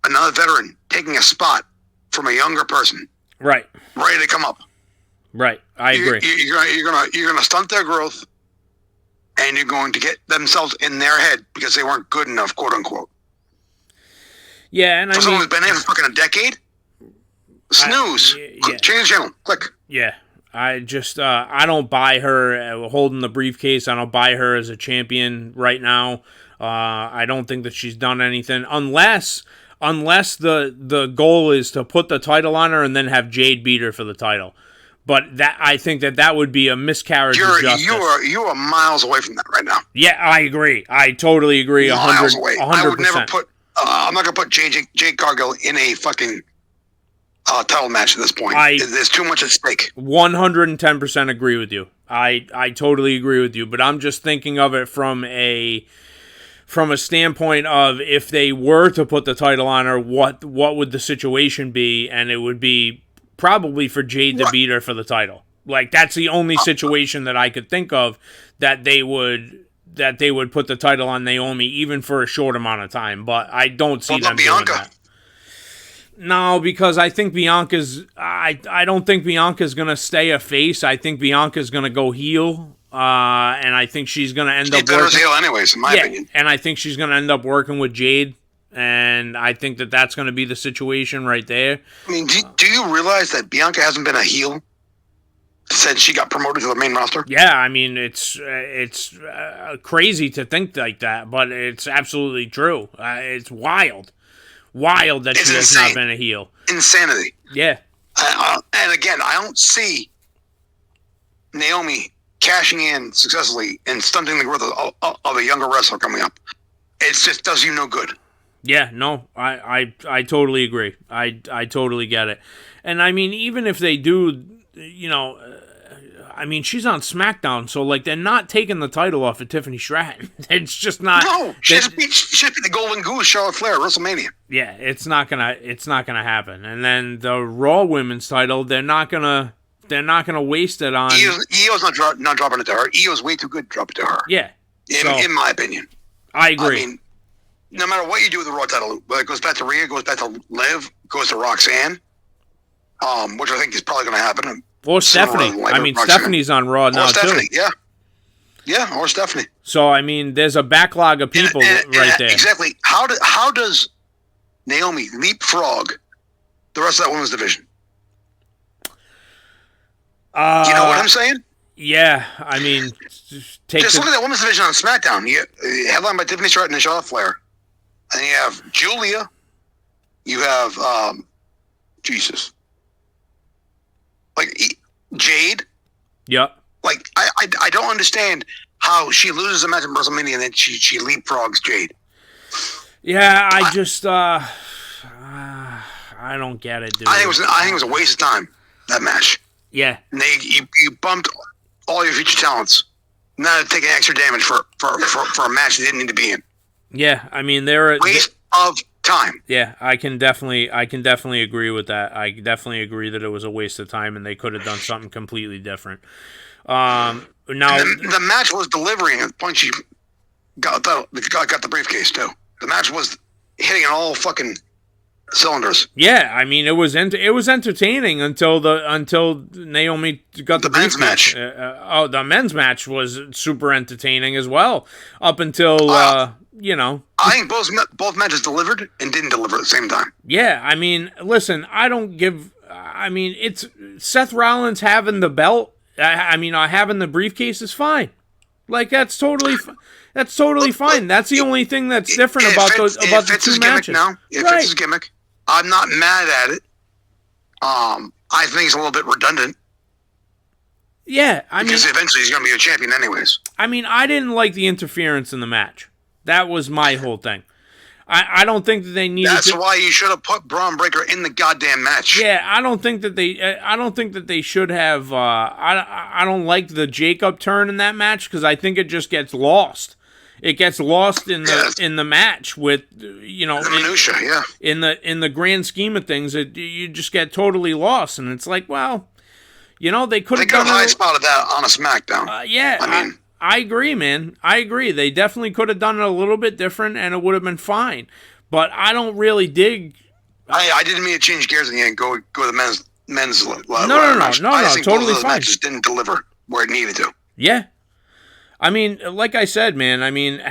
Speaker 2: Another veteran taking a spot from a younger person.
Speaker 1: Right.
Speaker 2: Ready to come up.
Speaker 1: Right. I agree.
Speaker 2: You're gonna stunt their growth, and you're going to get themselves in their head because they weren't good enough, quote unquote.
Speaker 1: Yeah, and
Speaker 2: for someone who's been in for fucking a decade. Snooze. Change the channel. Click.
Speaker 1: Yeah. I just, I don't buy her holding the briefcase. I don't buy her as a champion right now. I don't think that she's done anything unless the goal is to put the title on her and then have Jade beat her for the title. But I think that would be a miscarriage of justice.
Speaker 2: You are miles away from that right now.
Speaker 1: Yeah, I agree. I totally agree.
Speaker 2: Miles
Speaker 1: 100%.
Speaker 2: away. I would never put. I'm not gonna put Jade Cargill in a fucking title match at this point. There's too much at stake.
Speaker 1: 110% agree with you. I totally agree with you. But I'm just thinking of it from a standpoint of if they were to put the title on her, what would the situation be? And it would be probably for Jade to beat her for the title. Like, that's the only situation that I could think of that they would put the title on Naomi even for a short amount of time. But I don't see them doing that. No, because I think Bianca's. I don't think Bianca's gonna stay a face. I think Bianca's gonna go heel, and I think she's gonna end up working.
Speaker 2: Heel anyways, in my opinion.
Speaker 1: And I think she's gonna end up working with Jade, and I think that that's gonna be the situation right there.
Speaker 2: I mean, do you realize that Bianca hasn't been a heel since she got promoted to the main roster?
Speaker 1: Yeah, I mean it's crazy to think like that, but it's absolutely true. It's wild that she has not been a heel.
Speaker 2: Insanity.
Speaker 1: Yeah.
Speaker 2: And again, I don't see Naomi cashing in successfully and stunting the growth of a younger wrestler coming up. It just does you no good.
Speaker 1: Yeah, no, I totally agree. I totally get it. And I mean, even if they do, I mean, she's on SmackDown, so like they're not taking the title off of Tiffany Stratton. It's just not.
Speaker 2: No, she should be the Golden Goose, Charlotte Flair, at WrestleMania.
Speaker 1: Yeah, it's not gonna happen. And then the Raw Women's title, they're not gonna waste it on.
Speaker 2: Io's not dropping it to her. Io's way too good to drop it to her.
Speaker 1: Yeah,
Speaker 2: in my opinion.
Speaker 1: I agree.
Speaker 2: I mean, no matter what you do with the Raw title, whether it goes back to Rhea, goes back to Liv, goes to Roxanne, which I think is probably going to happen.
Speaker 1: Or Stephanie. I mean, Stephanie's on Raw now,
Speaker 2: Stephanie,
Speaker 1: too.
Speaker 2: Yeah, or Stephanie.
Speaker 1: So, I mean, there's a backlog of people right there.
Speaker 2: Exactly. How does Naomi leapfrog the rest of that women's division? You know what I'm saying?
Speaker 1: Yeah, I mean,
Speaker 2: just look at that women's division on SmackDown. Headlined by Tiffany Stratton and Charlotte Flair. And you have Julia. You have, Jesus. Like, Jade.
Speaker 1: Yep.
Speaker 2: Like, I don't understand how she loses a match in WrestleMania and then she leapfrogs Jade.
Speaker 1: Yeah, I just, I don't get it, dude.
Speaker 2: I think it was a waste of time, that match.
Speaker 1: Yeah.
Speaker 2: And you bumped all your future talents. Now taking extra damage for a match they didn't need to be in.
Speaker 1: Yeah, I mean, they're
Speaker 2: waste of time.
Speaker 1: Yeah, I can definitely agree with that. I definitely agree that it was a waste of time, and they could have done something completely different. Now
Speaker 2: the match was delivering at points. She got the briefcase too. The match was hitting on all fucking cylinders.
Speaker 1: Yeah, I mean it was entertaining until Naomi got the
Speaker 2: men's
Speaker 1: briefcase.
Speaker 2: match.
Speaker 1: The men's match was super entertaining as well. Up until
Speaker 2: I think both matches delivered and didn't deliver at the same time.
Speaker 1: Yeah, I mean, listen, it's Seth Rollins having the belt. Having the briefcase is fine. Like that's totally fine. That's the only thing that's different about the two matches.
Speaker 2: If it's his gimmick, I'm not mad at it. I think it's a little bit redundant.
Speaker 1: Yeah,
Speaker 2: because eventually he's going to be a champion anyways.
Speaker 1: I mean, I didn't like the interference in the match. That was my whole thing. I don't think that they needed.
Speaker 2: That's why you should have put Braun Breaker in the goddamn match.
Speaker 1: Yeah, I don't think that they should have. I don't like the Jacob turn in that match because I think it just gets lost. It gets lost in the match with the
Speaker 2: minutia. Yeah.
Speaker 1: In the grand scheme of things, you just get totally lost, and it's like, well, they could have
Speaker 2: high spotted that on a SmackDown.
Speaker 1: Yeah, I agree, man. I agree. They definitely could have done it a little bit different, and it would have been fine. But I don't really dig.
Speaker 2: I didn't mean to change gears in the end. Go to the men's.
Speaker 1: No. Totally fine.
Speaker 2: Matches didn't deliver where it needed to.
Speaker 1: Yeah. I mean, like I said, man. I mean,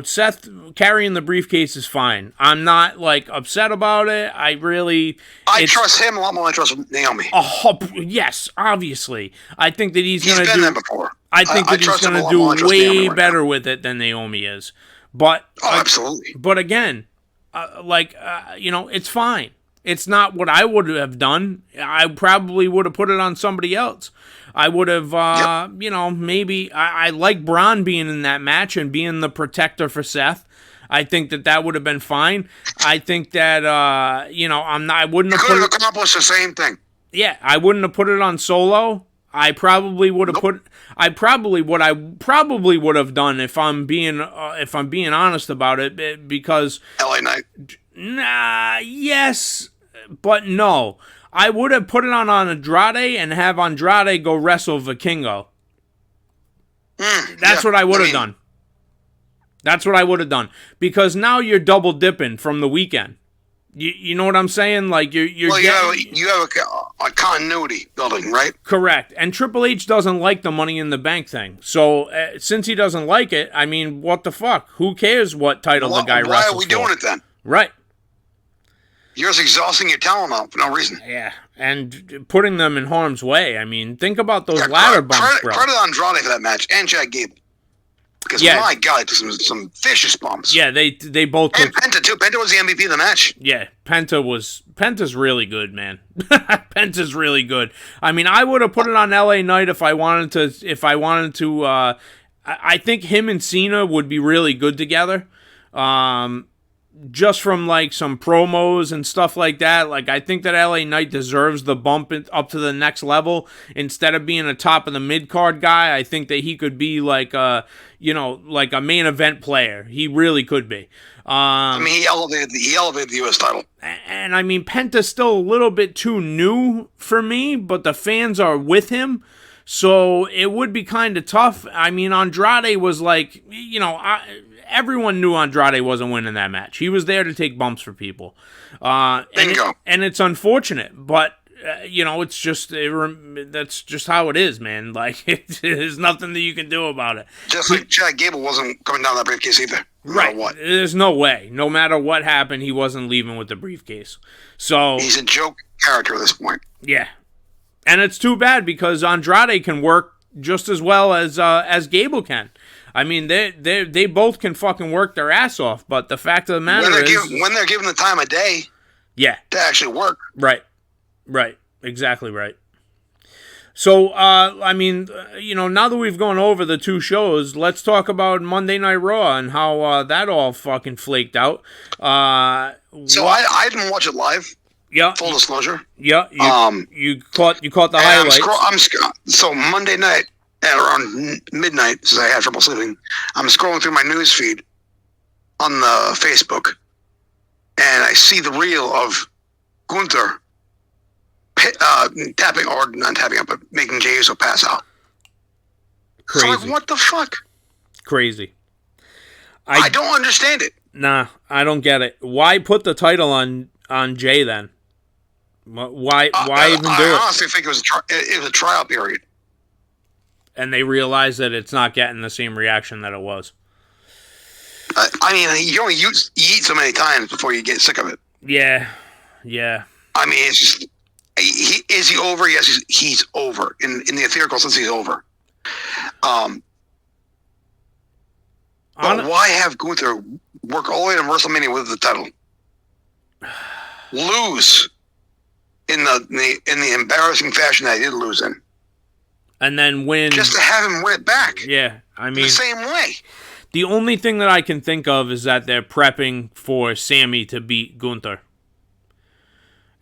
Speaker 1: Seth carrying the briefcase is fine. I'm not upset about it. I
Speaker 2: trust him a lot more than I trust Naomi.
Speaker 1: Oh, yes, obviously. I think that he's going to do.
Speaker 2: There before.
Speaker 1: I think that he's going to do way better with it than Naomi is. But
Speaker 2: absolutely.
Speaker 1: But again, it's fine. It's not what I would have done. I probably would have put it on somebody else. I would have, maybe I like Braun being in that match and being the protector for Seth. I think that would have been fine. I think that I wouldn't have
Speaker 2: could have accomplished the same thing.
Speaker 1: Yeah, I wouldn't have put it on Solo. I probably would have what I probably would have done if I'm being honest about it, because
Speaker 2: LA Knight.
Speaker 1: Yes, but no. I would have put it on Andrade and have Andrade go wrestle Vikingo. That's what I would have done. That's what I would have done. Because now you're double dipping from the weekend. You know what I'm saying? Like you
Speaker 2: have a continuity building, right?
Speaker 1: Correct. And Triple H doesn't like the Money in the Bank thing. So since he doesn't like it, I mean, what the fuck? Who cares what title the guy wrestles?
Speaker 2: Why are we doing it then?
Speaker 1: Right.
Speaker 2: You're just exhausting your talent out for no reason.
Speaker 1: Yeah, and putting them in harm's way. I mean, think about those ladder bumps, bro.
Speaker 2: Credit Andrade for that match, and Chad Gable. Because, my God, it took some vicious bumps.
Speaker 1: Yeah, they both took...
Speaker 2: And Penta, too. Penta was the MVP of the match.
Speaker 1: Yeah, Penta's really good, man. Penta's really good. I mean, I would have put it on LA Knight if I wanted to... I think him and Cena would be really good together. Just from some promos and stuff like that, I think that LA Knight deserves the bump up to the next level. Instead of being a top of the mid card guy, I think that he could be a main event player. He really could be.
Speaker 2: He elevated the U.S. title.
Speaker 1: And I mean, Penta's still a little bit too new for me, but the fans are with him. So it would be kind of tough. I mean, Andrade was everyone knew Andrade wasn't winning that match. He was there to take bumps for people.
Speaker 2: Bingo.
Speaker 1: And it's unfortunate, but it's just that's just how it is, man. There's nothing that you can do about it.
Speaker 2: Just like Chad Gable wasn't coming down that briefcase either.
Speaker 1: Right.
Speaker 2: What?
Speaker 1: There's no way. No matter what happened, he wasn't leaving with the briefcase. So
Speaker 2: he's a joke character at this point.
Speaker 1: Yeah. And it's too bad because Andrade can work just as well as Gable can. I mean, they both can fucking work their ass off, but the fact of the matter is...
Speaker 2: when they're given the time of day
Speaker 1: to
Speaker 2: actually work.
Speaker 1: Right. Exactly right. So, I mean, now that we've gone over the two shows, let's talk about Monday Night Raw and how that all fucking flaked out.
Speaker 2: I didn't watch it live.
Speaker 1: Yeah.
Speaker 2: Full disclosure.
Speaker 1: Yeah. You caught the highlights.
Speaker 2: So Monday night at around midnight, since I had trouble sleeping, I'm scrolling through my news feed on the Facebook, and I see the reel of Gunther tapping, or not tapping up, but making Jey Uso pass out.
Speaker 1: Crazy.
Speaker 2: So I'm like, what the fuck?
Speaker 1: Crazy.
Speaker 2: I don't understand it.
Speaker 1: Nah, I don't get it. Why put the title on Jay then? Why even do it?
Speaker 2: I honestly think it was a trial period.
Speaker 1: And they realize that it's not getting the same reaction that it was.
Speaker 2: I mean, you only eat so many times before you get sick of it.
Speaker 1: Yeah.
Speaker 2: I mean, it's just, is he over? Yes, he's over. In the etherical sense, he's over. But why have Gunther work all the way to WrestleMania with the title? Lose in the embarrassing fashion that he did lose in.
Speaker 1: And then win.
Speaker 2: Just to have him win it back.
Speaker 1: Yeah, I mean.
Speaker 2: The same way.
Speaker 1: The only thing that I can think of is that they're prepping for Sammy to beat Gunther.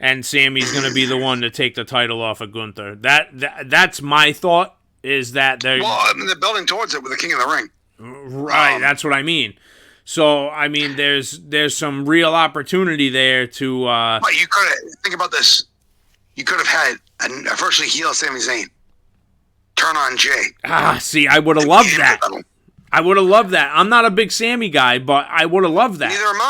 Speaker 1: And Sammy's going to be the one to take the title off of Gunther. That's my thought, is that they're...
Speaker 2: Well, I mean, they're building towards it with the King of the Ring.
Speaker 1: Right, that's what I mean. So, I mean, there's some real opportunity there to...
Speaker 2: But you could have... Think about this. You could have had a virtually heel Sami Zayn. Turn on Jay.
Speaker 1: See, I would have loved that. I would have loved that. I'm not a big Sammy guy, but I would have loved that.
Speaker 2: Neither am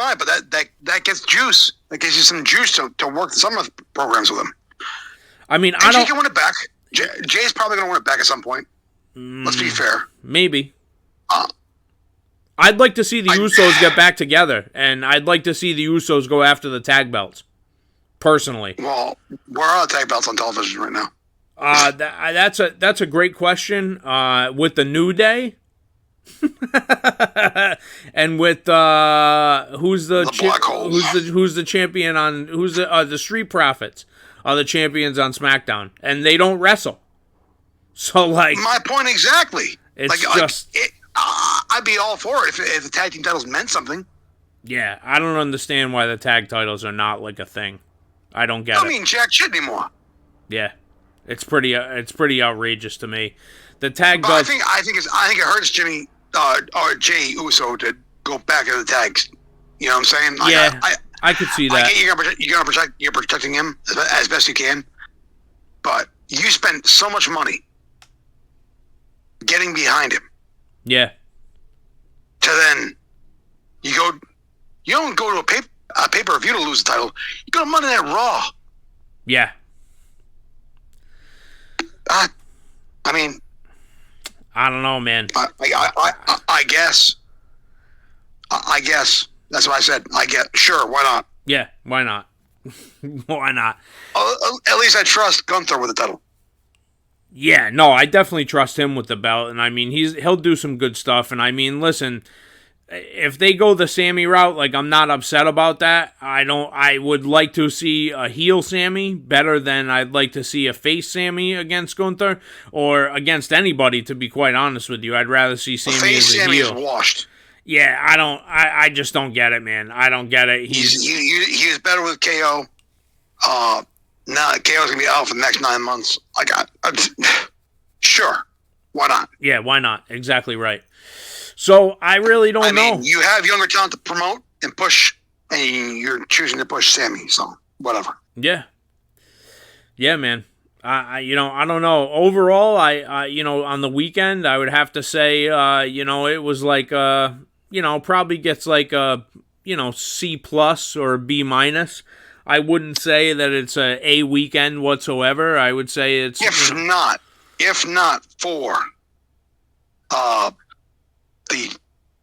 Speaker 2: I. But that gets juice. That gives you some juice to work the summer programs with him.
Speaker 1: I mean,
Speaker 2: and Jay can win it back. Jay's probably going to win it back at some point. Let's be fair.
Speaker 1: Maybe. I'd like to see the Usos get back together, and I'd like to see the Usos go after the tag belts. Personally.
Speaker 2: Well, where are the tag belts on television right now?
Speaker 1: That's a great question. With the New Day, and with who's the champion on the Street Profits are the champions on SmackDown, and they don't wrestle. So like
Speaker 2: my point exactly.
Speaker 1: It's
Speaker 2: I'd be all for it if the tag team titles meant something.
Speaker 1: Yeah, I don't understand why the tag titles are not like a thing. I don't get it.
Speaker 2: I mean, jack shit anymore.
Speaker 1: Yeah. It's pretty outrageous to me. The tag
Speaker 2: but
Speaker 1: belts.
Speaker 2: I think it hurts Jimmy or Jey Uso to go back in the tags. You know what I'm saying?
Speaker 1: Yeah, I could see that.
Speaker 2: I get you're protecting him as best you can, but you spent so much money getting behind him.
Speaker 1: Yeah.
Speaker 2: To then you don't go to a pay-per-view to lose the title. You go to Monday Night Raw.
Speaker 1: Yeah.
Speaker 2: I mean,
Speaker 1: I don't know, man.
Speaker 2: I guess. I guess that's what I said. Sure, why not?
Speaker 1: Yeah, why not? Why not?
Speaker 2: At least I trust Gunther with the title.
Speaker 1: Yeah, no, I definitely trust him with the belt, and I mean he'll do some good stuff. And I mean, listen, if they go the Sammy route, like I'm not upset about that. I would like to see a heel Sammy better than I'd like to see a face Sammy against Gunther or against anybody. To be quite honest with you, I'd rather see Sammy as a
Speaker 2: Sammy
Speaker 1: heel.
Speaker 2: Is washed.
Speaker 1: Yeah, I just don't get it, man. I don't get it.
Speaker 2: He was better with KO. Now KO's gonna be out for the next 9 months. Sure, why not?
Speaker 1: Yeah, why not? Exactly right. So I really don't know.
Speaker 2: You have younger talent to promote and push, and you're choosing to push Sammy. So whatever.
Speaker 1: Yeah, man. I don't know. Overall, I on the weekend, I would have to say, it was like, probably gets like a, C+ or a B-. I wouldn't say that it's a weekend whatsoever. I would say it's
Speaker 2: if not for the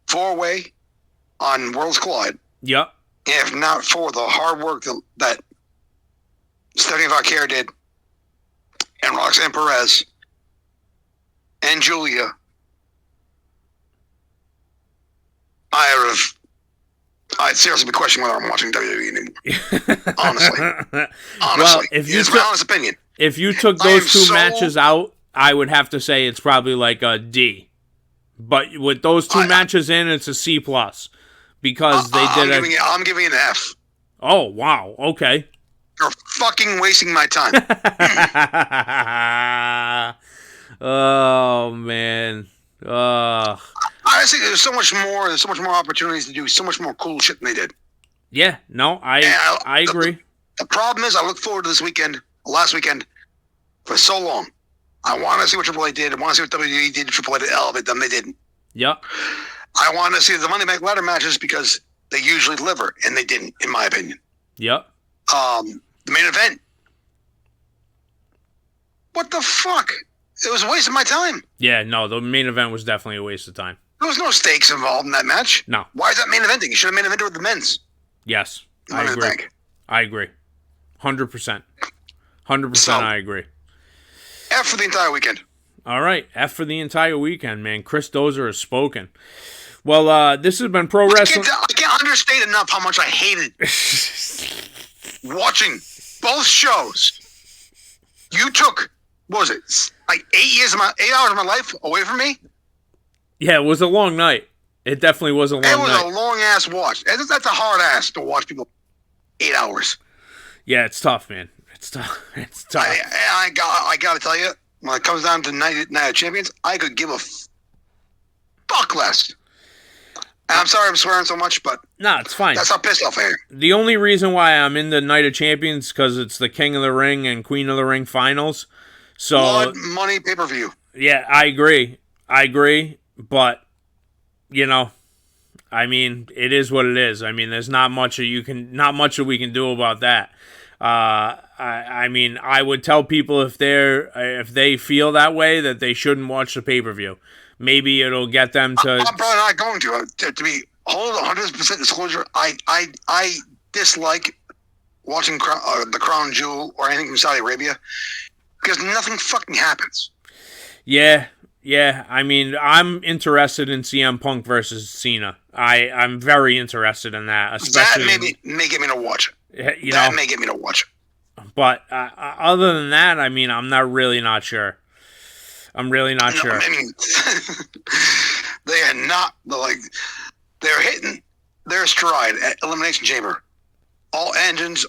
Speaker 2: 4-way on Worlds Collide.
Speaker 1: Yep.
Speaker 2: If not for the hard work that Stephanie Vaquer did, and Roxanne Perez, and Julia, I'd seriously be questioning whether I'm watching WWE anymore. Honestly.
Speaker 1: Well,
Speaker 2: it's my honest opinion.
Speaker 1: If you took those two matches out, I would have to say it's probably like a D. But with those two matches in, it's a C+. Because they did
Speaker 2: I'm giving it an F.
Speaker 1: Oh, wow. Okay.
Speaker 2: You're fucking wasting my time.
Speaker 1: Oh, man.
Speaker 2: Honestly, there's so much more opportunities to do so much more cool shit than they did.
Speaker 1: Yeah, no, I agree.
Speaker 2: The problem is, I look forward to this weekend, last weekend, for so long. I want to see what Triple A did. I want to see what WWE did. Triple A to elevate them. They didn't.
Speaker 1: Yep.
Speaker 2: I want to see the Money Bank ladder matches because they usually deliver, and they didn't, in my opinion.
Speaker 1: Yep.
Speaker 2: The main event. What the fuck? It was a waste of my time.
Speaker 1: Yeah, no, the main event was definitely a waste of time.
Speaker 2: There was no stakes involved in that match.
Speaker 1: No.
Speaker 2: Why is that main eventing? You should have main evented with the men's.
Speaker 1: Yes,
Speaker 2: Money in the Bank.
Speaker 1: I agree. 100%. 100%
Speaker 2: So,
Speaker 1: I agree.
Speaker 2: F for the entire weekend.
Speaker 1: All right, F for the entire weekend, man. Chris Dozer has spoken. Well, this has been Pro Wrestling.
Speaker 2: I can't understate enough how much I hated watching both shows. You took, what was it, like 8 hours of my life away from me?
Speaker 1: Yeah, it was a long night. It definitely was a long night.
Speaker 2: It was a long-ass watch. That's a hard ass to watch people 8 hours.
Speaker 1: Yeah, it's tough, man. It's tough. It's tough.
Speaker 2: I got to tell you, when it comes down to Night of Champions, I could give a fuck less. And I'm sorry I'm swearing so much, but
Speaker 1: no, it's fine.
Speaker 2: That's how pissed off I am.
Speaker 1: The only reason why I'm in the Night of Champions because it's the King of the Ring and Queen of the Ring finals. So
Speaker 2: blood money pay-per-view.
Speaker 1: Yeah, I agree. But you know, I mean, it is what it is. I mean, there's not much that we can do about that. I mean, I would tell people if they feel that way that they shouldn't watch the pay-per-view. Maybe it'll get them to.
Speaker 2: I'm probably not going to be hold 100% disclosure. I dislike watching the Crown Jewel or anything from Saudi Arabia because nothing fucking happens.
Speaker 1: Yeah. I mean, I'm interested in CM Punk versus Cena. I'm very interested in that. Especially
Speaker 2: that may get me to watch it. That may get me to watch it.
Speaker 1: But other than that, I mean, I'm not sure. I'm really not sure.
Speaker 2: I mean, they are not they're hitting their stride at Elimination Chamber. All engines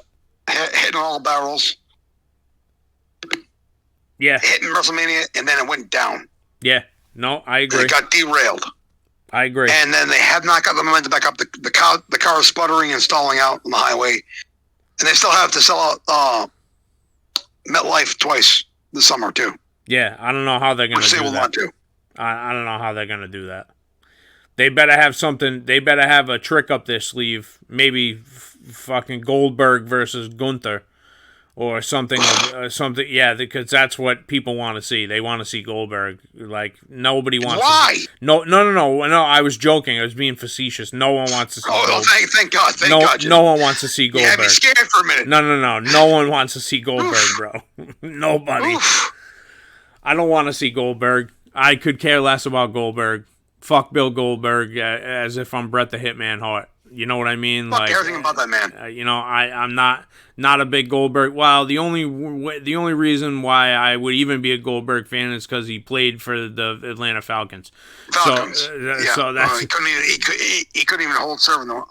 Speaker 2: hitting all barrels.
Speaker 1: Yeah.
Speaker 2: Hitting WrestleMania, and then it went down.
Speaker 1: Yeah. No, I agree.
Speaker 2: It got derailed.
Speaker 1: I agree.
Speaker 2: And then they have not got the momentum back up. The car is sputtering and stalling out on the highway. And they still have to sell out MetLife twice this summer, too.
Speaker 1: Yeah, I don't know how they're going to do that.
Speaker 2: Which they will not do.
Speaker 1: I don't know how they're going to do that. They better have something. They better have a trick up their sleeve. Maybe fucking Goldberg versus Gunther. Or something, yeah, because that's what people want to see. They want to see Goldberg. Like, nobody wants
Speaker 2: Why?
Speaker 1: No, I was joking. I was being facetious. No one wants to see Goldberg.
Speaker 2: Thank God. Thank God.
Speaker 1: No one wants to see Goldberg.
Speaker 2: You had me scared for a minute.
Speaker 1: No. No one wants to see Goldberg, bro. Nobody.
Speaker 2: Oof.
Speaker 1: I don't want to see Goldberg. I could care less about Goldberg. Fuck Bill Goldberg as if I'm Bret the Hitman Hart. You know what I mean?
Speaker 2: Fuck everything about that man.
Speaker 1: I'm not a big Goldberg. Well, the only reason why I would even be a Goldberg fan is because he played for the Atlanta Falcons. So that's
Speaker 2: he couldn't even hold serve on the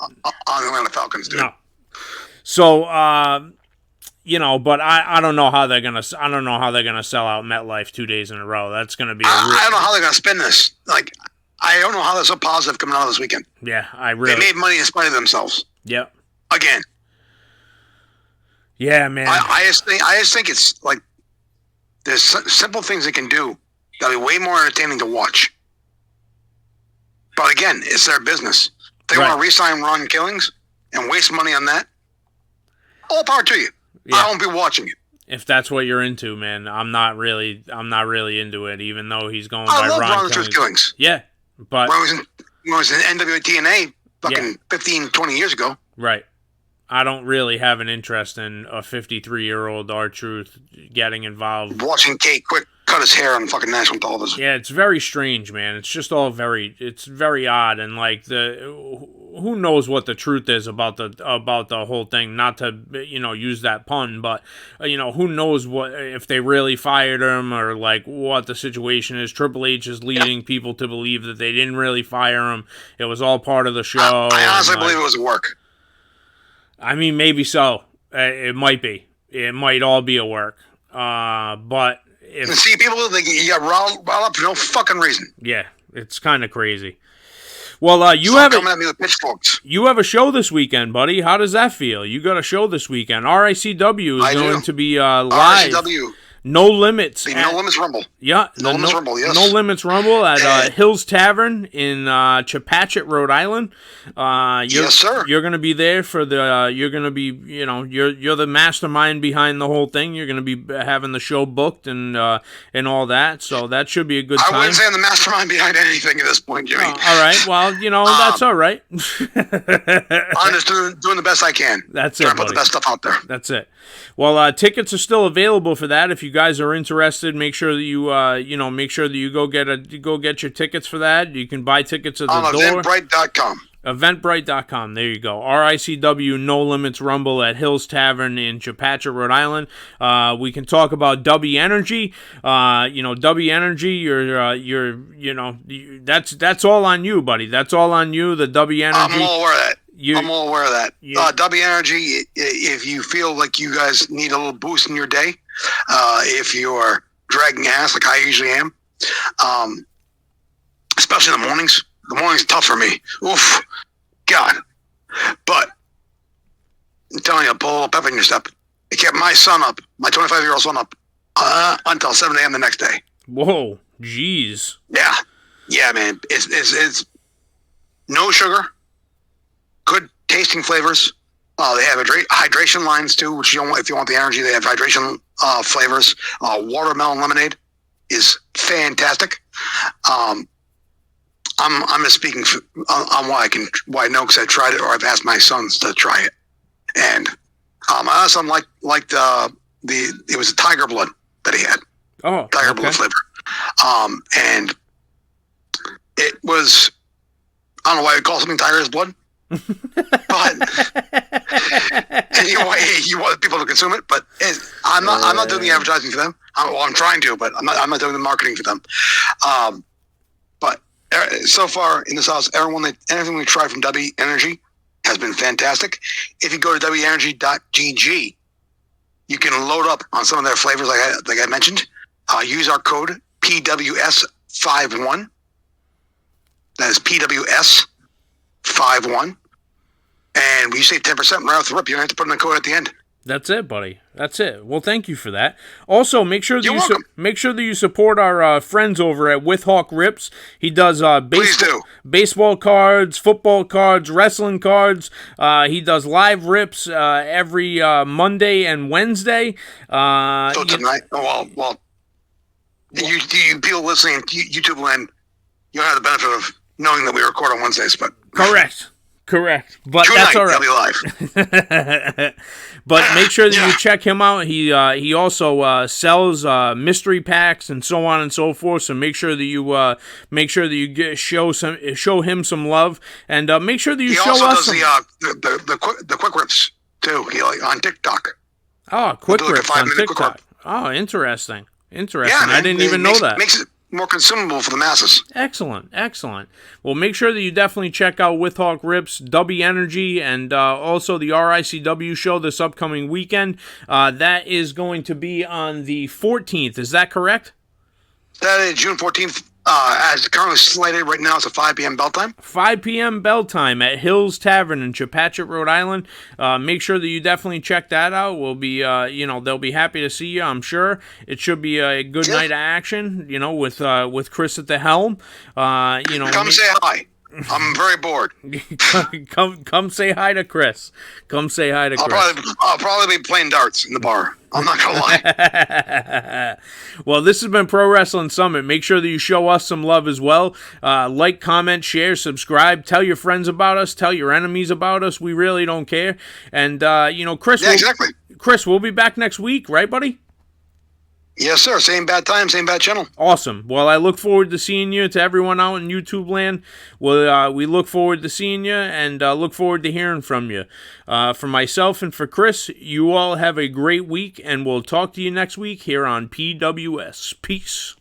Speaker 2: Atlanta Falcons, dude.
Speaker 1: No. So but I don't know how they're gonna sell out MetLife 2 days in a row. That's gonna be.
Speaker 2: I don't know how they're gonna spin this. I don't know how they're so positive coming out of this weekend.
Speaker 1: Yeah,
Speaker 2: They made money in spite of themselves.
Speaker 1: Yep.
Speaker 2: Again.
Speaker 1: Yeah, man.
Speaker 2: I just think it's like there's simple things they can do that'll be way more entertaining to watch. But again, it's their business. If they want to re-sign Ron Killings and waste money on that, all power to you. Yeah. I won't be watching it.
Speaker 1: If that's what you're into, man, I'm not really into it. Even though he's going
Speaker 2: by
Speaker 1: Ron
Speaker 2: Killings.
Speaker 1: Yeah. But
Speaker 2: when I was in NWA TNA fucking 15, 20 years ago.
Speaker 1: Right. I don't really have an interest in a 53-year-old R-Truth getting involved.
Speaker 2: Watching Kate Quick cut his hair on fucking national television.
Speaker 1: Yeah, it's very strange, man. It's just all it's very odd, and who knows what the truth is about the whole thing? Not to use that pun, but who knows what if they really fired him or what the situation is. Triple H is leading people to believe that they didn't really fire him. It was all part of the show.
Speaker 2: I honestly believe it was a work.
Speaker 1: I mean, maybe so. It might be. It might all be a work. But
Speaker 2: see, people you got riled up for no fucking reason.
Speaker 1: Yeah, it's kind of crazy. Well, you have
Speaker 2: coming at me with pitchforks.
Speaker 1: You have a show this weekend, buddy. How does that feel? You got a show this weekend. RICW is going to be live.
Speaker 2: RICW.
Speaker 1: No Limits.
Speaker 2: No Limits Rumble.
Speaker 1: Yeah.
Speaker 2: No Limits Rumble, yes.
Speaker 1: No Limits Rumble at Hills Tavern in Chepachet, Rhode Island.
Speaker 2: Yes, sir.
Speaker 1: You're going to be there for the, you're going to be, you're the mastermind behind the whole thing. You're going to be having the show booked and all that. So that should be a good time.
Speaker 2: I wouldn't say I'm the mastermind behind anything at this point, Jimmy.
Speaker 1: All right. Well, that's all right.
Speaker 2: I'm just doing the best I can.
Speaker 1: That's it,
Speaker 2: trying to put the best stuff out there.
Speaker 1: That's it. Well, tickets are still available for that. If you guys are interested, make sure that you go get your tickets for that. You can buy tickets at the door.
Speaker 2: Eventbrite.com.
Speaker 1: Eventbrite.com. There you go. RICW No Limits Rumble at Hills Tavern in Chepachet, Rhode Island. We can talk about W Energy. W Energy. That's all on you, buddy. That's all on you. The W Energy.
Speaker 2: I'm all aware of that. I'm all aware of that. W Energy, if you feel like you guys need a little boost in your day, if you're dragging ass like I usually am, especially in the mornings. The morning's tough for me. Oof. God. But I'm telling you, pull a little pep in your step. It kept my son up, my 25-year-old son up, until 7 a.m. the next day.
Speaker 1: Whoa. Jeez.
Speaker 2: Yeah. Yeah, man. It's no sugar. Good tasting flavors. They have hydration lines too, which if you want the energy, they have hydration flavors. Watermelon lemonade is fantastic. I'm just speaking on why I know because I tried it or I've asked my sons to try it, and my other son liked it was a tiger blood that he had.
Speaker 1: Oh,
Speaker 2: tiger blood flavor, and it was, I don't know why they call something tiger's blood. But anyway, you want people to consume it, but I'm not doing the advertising for them. I'm trying to, but I'm not doing the marketing for them. But so far in this house, anything we tried from W Energy has been fantastic. If you go to wenergy.gg, you can load up on some of their flavors, like I mentioned. Use our code PWS51. That is PWS51. And we save 10% right off the rip. You don't have to put in a code at the end.
Speaker 1: That's it, buddy. That's it. Well, thank you for that. Also, make sure that make sure that you support our friends over at With Hawk Rips. He does baseball cards, football cards, wrestling cards. He does live rips every Monday and Wednesday.
Speaker 2: So tonight, you people listening to YouTube land, you don't have the benefit of knowing that we record on Wednesdays, but
Speaker 1: Correct, but
Speaker 2: tonight,
Speaker 1: that's all right.
Speaker 2: They'll be live.
Speaker 1: But make sure that you check him out. He also sells mystery packs and so on and so forth. So make sure that you show him some love, and make sure that you show us.
Speaker 2: He also does the quick rips too. On TikTok.
Speaker 1: Oh, quick rips on TikTok. Oh, interesting. Yeah, I didn't even know that.
Speaker 2: Makes it more consumable for the masses.
Speaker 1: Excellent. Well, make sure that you definitely check out With Hawk Rips, W Energy, and also the RICW show this upcoming weekend. That is going to be on the 14th. Is that correct?
Speaker 2: Saturday, June 14th. As currently slated right now, it's a 5 p.m. bell time.
Speaker 1: 5 p.m. bell time at Hills Tavern in Chepachet, Rhode Island. Make sure that you definitely check that out. We'll be, they'll be happy to see you, I'm sure. It should be a good night of action, with Chris at the helm.
Speaker 2: Come say hi. I'm very bored.
Speaker 1: Come say hi to Chris.
Speaker 2: I'll probably be playing darts in the bar. I'm not gonna lie.
Speaker 1: Well, this has been Pro Wrestling Summit. Make sure that you show us some love as well. Like, comment, share, subscribe. Tell your friends about us. Tell your enemies about us. We really don't care. And Chris.
Speaker 2: Yeah, exactly.
Speaker 1: Chris, we'll be back next week, right, buddy?
Speaker 2: Yes, sir. Same bad time, same bad channel.
Speaker 1: Awesome. Well, I look forward to seeing you. To everyone out in YouTube land, we look forward to seeing you and look forward to hearing from you. For myself and for Chris, you all have a great week, and we'll talk to you next week here on PWS. Peace.